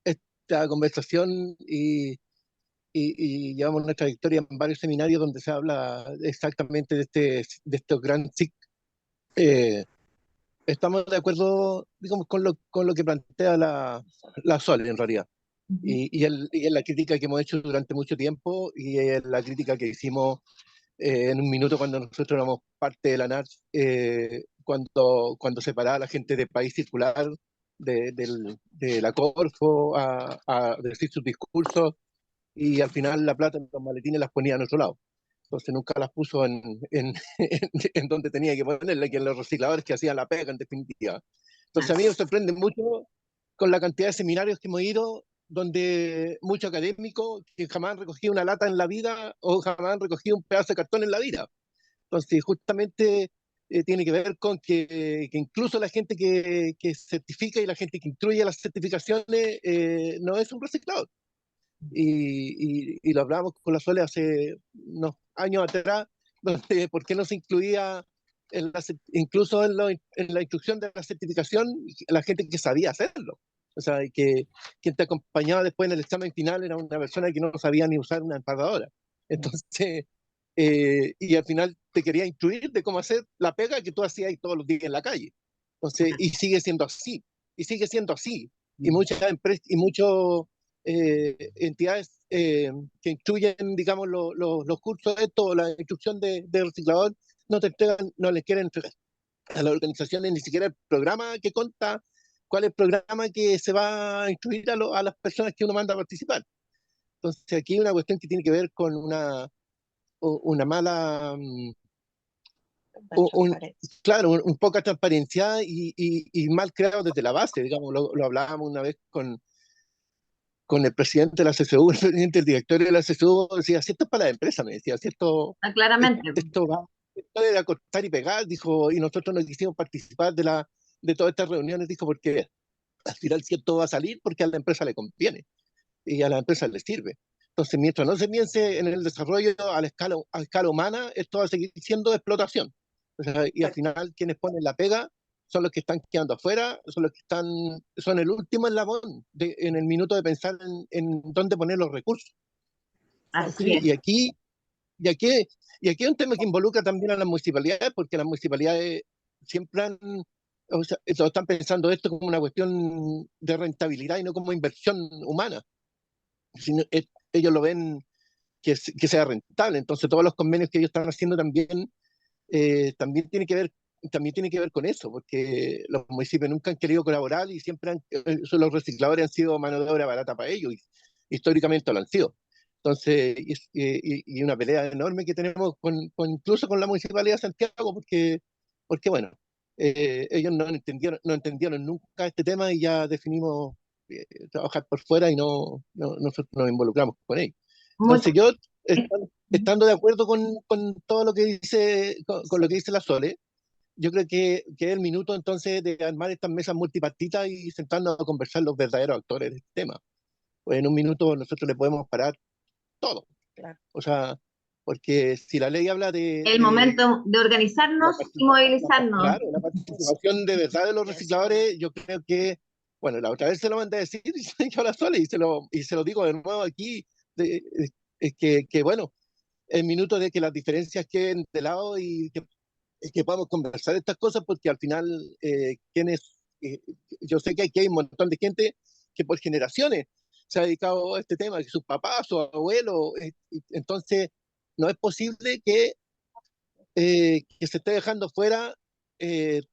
esta conversación y llevamos nuestra trayectoria en varios seminarios donde se habla exactamente de estos gran SIC. Estamos de acuerdo, digamos, con lo que plantea la Sol, en realidad. Y en la crítica que hemos hecho durante mucho tiempo y en la crítica que hicimos en un minuto cuando nosotros éramos parte de la NARS, cuando separaba a la gente de País Circular, de la Corfo, a decir sus discursos, y al final la plata en los maletines las ponía en otro lado. Entonces nunca las puso en donde tenía que ponerla, que en los recicladores que hacían la pega, en definitiva. Entonces a mí me sorprende mucho con la cantidad de seminarios que hemos ido, donde muchos académicos que jamás han recogido una lata en la vida o jamás han recogido un pedazo de cartón en la vida. Entonces justamente tiene que ver con que incluso la gente que certifica y la gente que incluye las certificaciones no es un reciclador. Y lo hablábamos con la Sole hace unos años atrás, donde por qué no se incluía incluso en la instrucción de la certificación la gente que sabía hacerlo. O sea, que quien te acompañaba después en el examen final era una persona que no sabía ni usar una empalmadora. Entonces, y al final te quería instruir de cómo hacer la pega que tú hacías todos los días en la calle. Entonces, y sigue siendo así, y sigue siendo así. Y muchas empresas y muchos entidades que instruyen, digamos, los cursos de esto, la instrucción de reciclador, no te entregan, no les quieren entregar a las organizaciones ni siquiera el programa que conta, cuál es el programa que se va a instruir a las personas que uno manda a participar. Entonces aquí hay una cuestión que tiene que ver con una mala, claro, un poca transparencia y mal creado desde la base, digamos, lo hablábamos una vez con el presidente de la CSU, el presidente del directorio de la CSU, decía, si esto es para la empresa, me decía, si claramente. Esto va a cortar y pegar, dijo, y nosotros no quisimos participar de todas estas reuniones, dijo, porque al final si esto va a salir, porque a la empresa le conviene y a la empresa le sirve. Entonces, mientras no se piense en el desarrollo a escala humana, esto va a seguir siendo explotación. O sea, y al final quienes ponen la pega son los que están quedando afuera, son el último eslabón en el minuto de pensar en dónde poner los recursos. Así es. Y aquí hay un tema que involucra también a las municipalidades, porque las municipalidades siempre o sea, están pensando esto como una cuestión de rentabilidad y no como inversión humana. Ellos lo ven que sea rentable. Entonces todos los convenios que ellos están haciendo también tiene que ver con eso, porque los municipios nunca han querido colaborar y siempre los recicladores han sido mano de obra barata para ellos, y históricamente lo han sido. Entonces, y una pelea enorme que tenemos incluso con la Municipalidad de Santiago, porque bueno, ellos no entendieron nunca este tema y ya definimos trabajar por fuera y nosotros nos involucramos con ellos. Entonces yo, estando de acuerdo con todo lo que dice, con lo que dice la Sole, yo creo que es el minuto entonces de armar estas mesas multipartitas y sentarnos a conversar los verdaderos actores del tema. Pues en un minuto nosotros le podemos parar todo. Claro. O sea, porque si la ley habla el momento de organizarnos y movilizarnos. Claro, la participación de verdad de los recicladores, yo creo que, bueno, la otra vez se lo mandé a decir y yo a la Sole y se lo digo de nuevo aquí, es que bueno, el minuto de que las diferencias queden de lado y que podamos conversar estas cosas, porque al final yo sé que aquí hay un montón de gente que por generaciones se ha dedicado a este tema, que sus papás, sus abuelos, entonces no es posible que se esté dejando fuera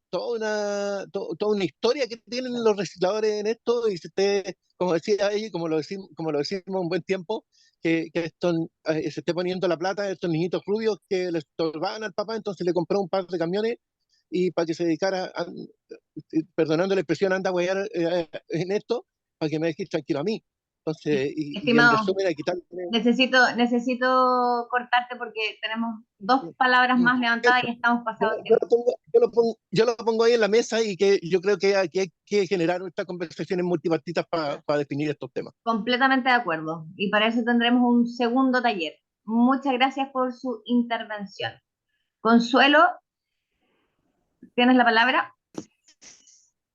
toda una historia que tienen los recicladores en esto y se esté, como decía ella, como lo decimos un buen tiempo, que se esté poniendo la plata de estos niñitos rubios que le estorbaban al papá, entonces le compró un par de camiones y para que se dedicara, perdonando la expresión, anda a huear en esto, para que me dejes tranquilo a mí. Entonces, y en resumen, hay que quitarle... Necesito cortarte porque tenemos dos palabras más levantadas y estamos pasados. Yo lo pongo ahí en la mesa y que yo creo que aquí hay que generar estas conversaciones multipartitas para definir estos temas. Completamente de acuerdo. Y para eso tendremos un segundo taller. Muchas gracias por su intervención. Consuelo, Tienes la palabra.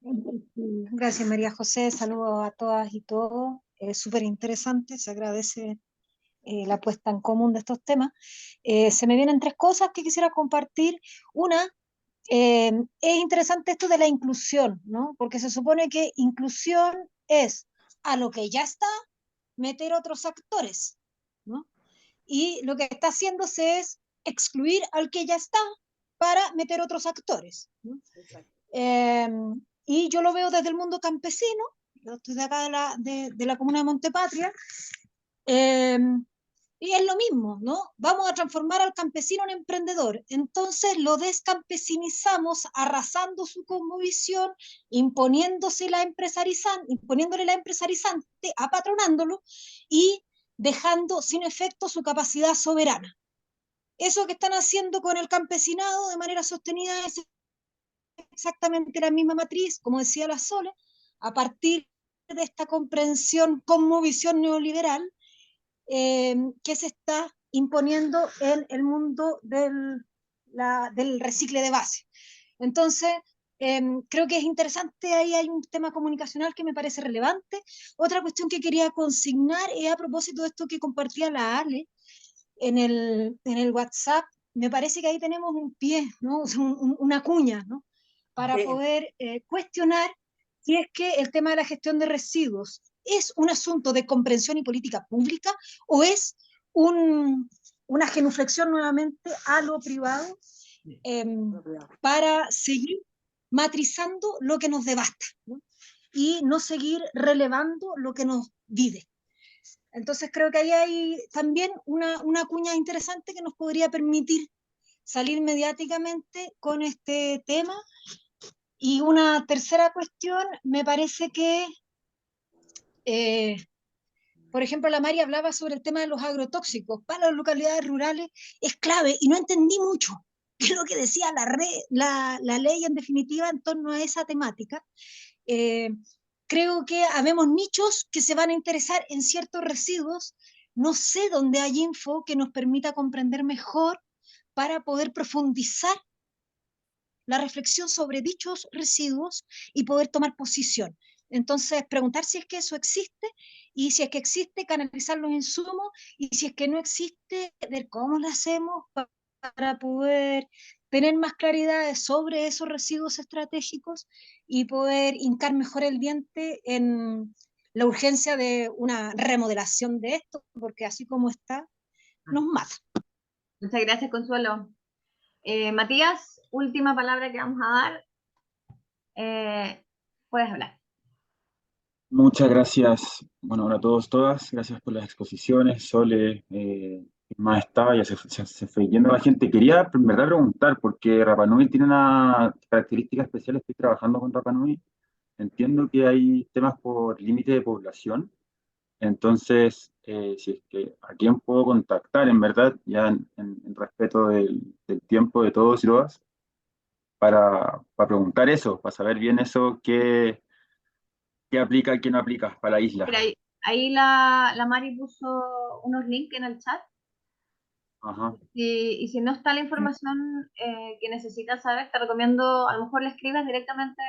Gracias, María José. Saludos a todas y todos. Es súper interesante, se agradece la puesta en común de estos temas. Se me vienen tres cosas que quisiera compartir. Una, es interesante esto de la inclusión, ¿no? Porque se supone que inclusión es a lo que ya está, meter otros actores, ¿no? Y lo que está haciéndose es excluir al que ya está para meter otros actores, ¿no? Y yo lo veo desde el mundo campesino, yo estoy de acá de la comuna de Montepatria, y es lo mismo, ¿no? Vamos a transformar al campesino en emprendedor. Entonces lo descampesinizamos, arrasando su cosmovisión, imponiéndole la empresarizante, apatronándolo y dejando sin efecto su capacidad soberana. Eso que están haciendo con el campesinado de manera sostenida es exactamente la misma matriz, como decía la Sole, a partir de esta comprensión cosmovisión neoliberal que se está imponiendo en el mundo del recicle de base. Entonces, creo que es interesante, ahí hay un tema comunicacional que me parece relevante. Otra cuestión que quería consignar es a propósito de esto que compartía la Ale en el WhatsApp. Me parece que ahí tenemos un pie, ¿no? O sea, una cuña, ¿no? Para poder cuestionar si es que el tema de la gestión de residuos es un asunto de comprensión y política pública o es una genuflexión nuevamente a lo privado para seguir matrizando lo que nos devasta, ¿no? Y no seguir relevando lo que nos vive. Entonces creo que ahí hay también una cuña interesante que nos podría permitir salir mediáticamente con este tema. Y una tercera cuestión, me parece que, por ejemplo, la Mari hablaba sobre el tema de los agrotóxicos para las localidades rurales, es clave, y no entendí mucho qué es lo que decía la ley en definitiva en torno a esa temática. Creo que habemos nichos que se van a interesar en ciertos residuos, no sé dónde hay info que nos permita comprender mejor para poder profundizar la reflexión sobre dichos residuos y poder tomar posición. Entonces, preguntar si es que eso existe y si es que existe, canalizar los insumos y si es que no existe, ver cómo lo hacemos para poder tener más claridad sobre esos residuos estratégicos y poder hincar mejor el diente en la urgencia de una remodelación de esto, porque así como está, nos mata. Muchas gracias, Consuelo. Matías, última palabra que vamos a dar. Puedes hablar. Muchas gracias, bueno, hola a todos, todas, gracias por las exposiciones, Sole, más estaba, ya se fue yendo la gente. Quería en verdad preguntar, porque Rapa Nui tiene una característica especial, estoy trabajando con Rapa Nui, entiendo que hay temas por límite de población, entonces, si es que a quién puedo contactar, en verdad, ya en respeto del tiempo de todos y todas, para preguntar eso, para saber bien eso, qué aplica y qué no aplica para la isla. Mira, ahí la Mari puso unos links en el chat. Ajá. Y si no está la información que necesitas saber, te recomiendo, a lo mejor le escribas directamente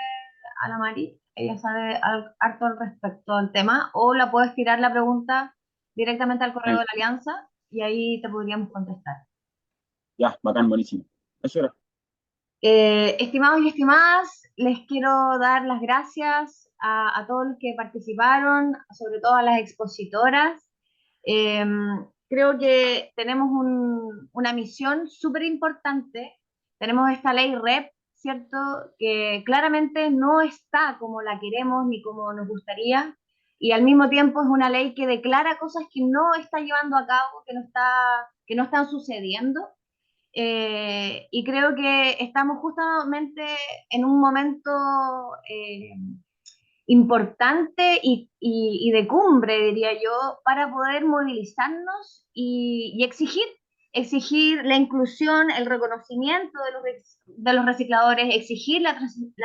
a la Mari, ella sabe harto al respecto del tema, o la puedes tirar la pregunta directamente al correo de la Alianza y ahí te podríamos contestar. Ya, bacán, buenísimo. Eso era. Estimados y estimadas, les quiero dar las gracias a todos los que participaron, sobre todo a las expositoras. Creo que tenemos una misión súper importante. Tenemos esta ley REP, ¿cierto? Que claramente no está como la queremos ni como nos gustaría, y al mismo tiempo es una ley que declara cosas que no está llevando a cabo, que no están sucediendo. Y creo que estamos justamente en un momento importante y de cumbre, diría yo, para poder movilizarnos y exigir la inclusión, el reconocimiento de los recicladores, exigir la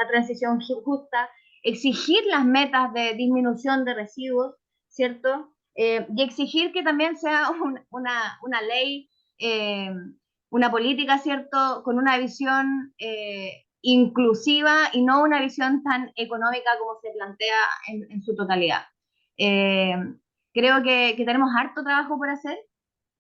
transición justa, exigir las metas de disminución de residuos, ¿cierto? Y exigir que también sea una ley, una política, ¿cierto?, con una visión inclusiva y no una visión tan económica como se plantea en su totalidad. Creo que tenemos harto trabajo por hacer.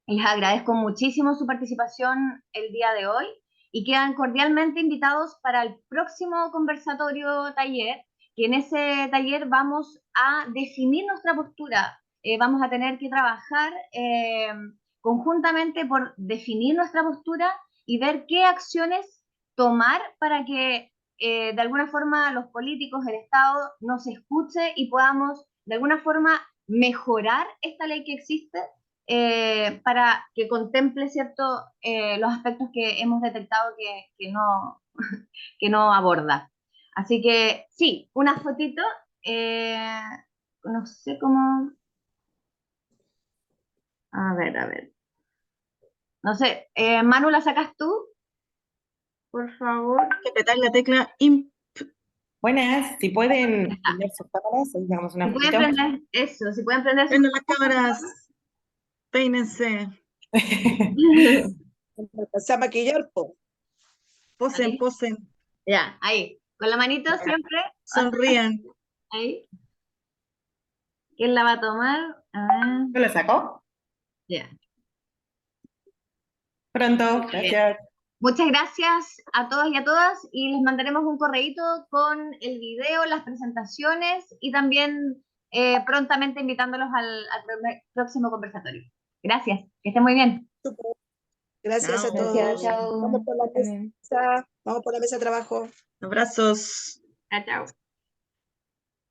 Les agradezco muchísimo su participación el día de hoy y quedan cordialmente invitados para el próximo conversatorio taller, que en ese taller vamos a definir nuestra postura. Vamos a tener que trabajar conjuntamente por definir nuestra postura y ver qué acciones tomar para que de alguna forma los políticos, el Estado, nos escuche y podamos de alguna forma mejorar esta ley que existe para que contemple, ¿cierto?, los aspectos que hemos detectado que no aborda. Así que sí, una fotito, no sé cómo... A ver. No sé, Manu, ¿la sacas tú? Por favor. Apretar la tecla IMP. Buenas, si pueden prender sus cámaras, digamos una Si pueden fotito. prender eso, si pueden prender Prenden las cámaras, peínense. Se a maquillar, po. Posen, posen. Ya, ahí. Con la manito siempre. Sonrían. Ahí. ¿Quién la va a tomar? A ver. ¿Yo la saco? Ya. Pronto, gracias. Muchas gracias a todos y a todas y les mandaremos un correíto con el video, las presentaciones y también prontamente invitándolos al próximo conversatorio. Gracias, que estén muy bien. Gracias a todos. Gracias, chao. Vamos por la mesa de trabajo. Abrazos. Chao, chao.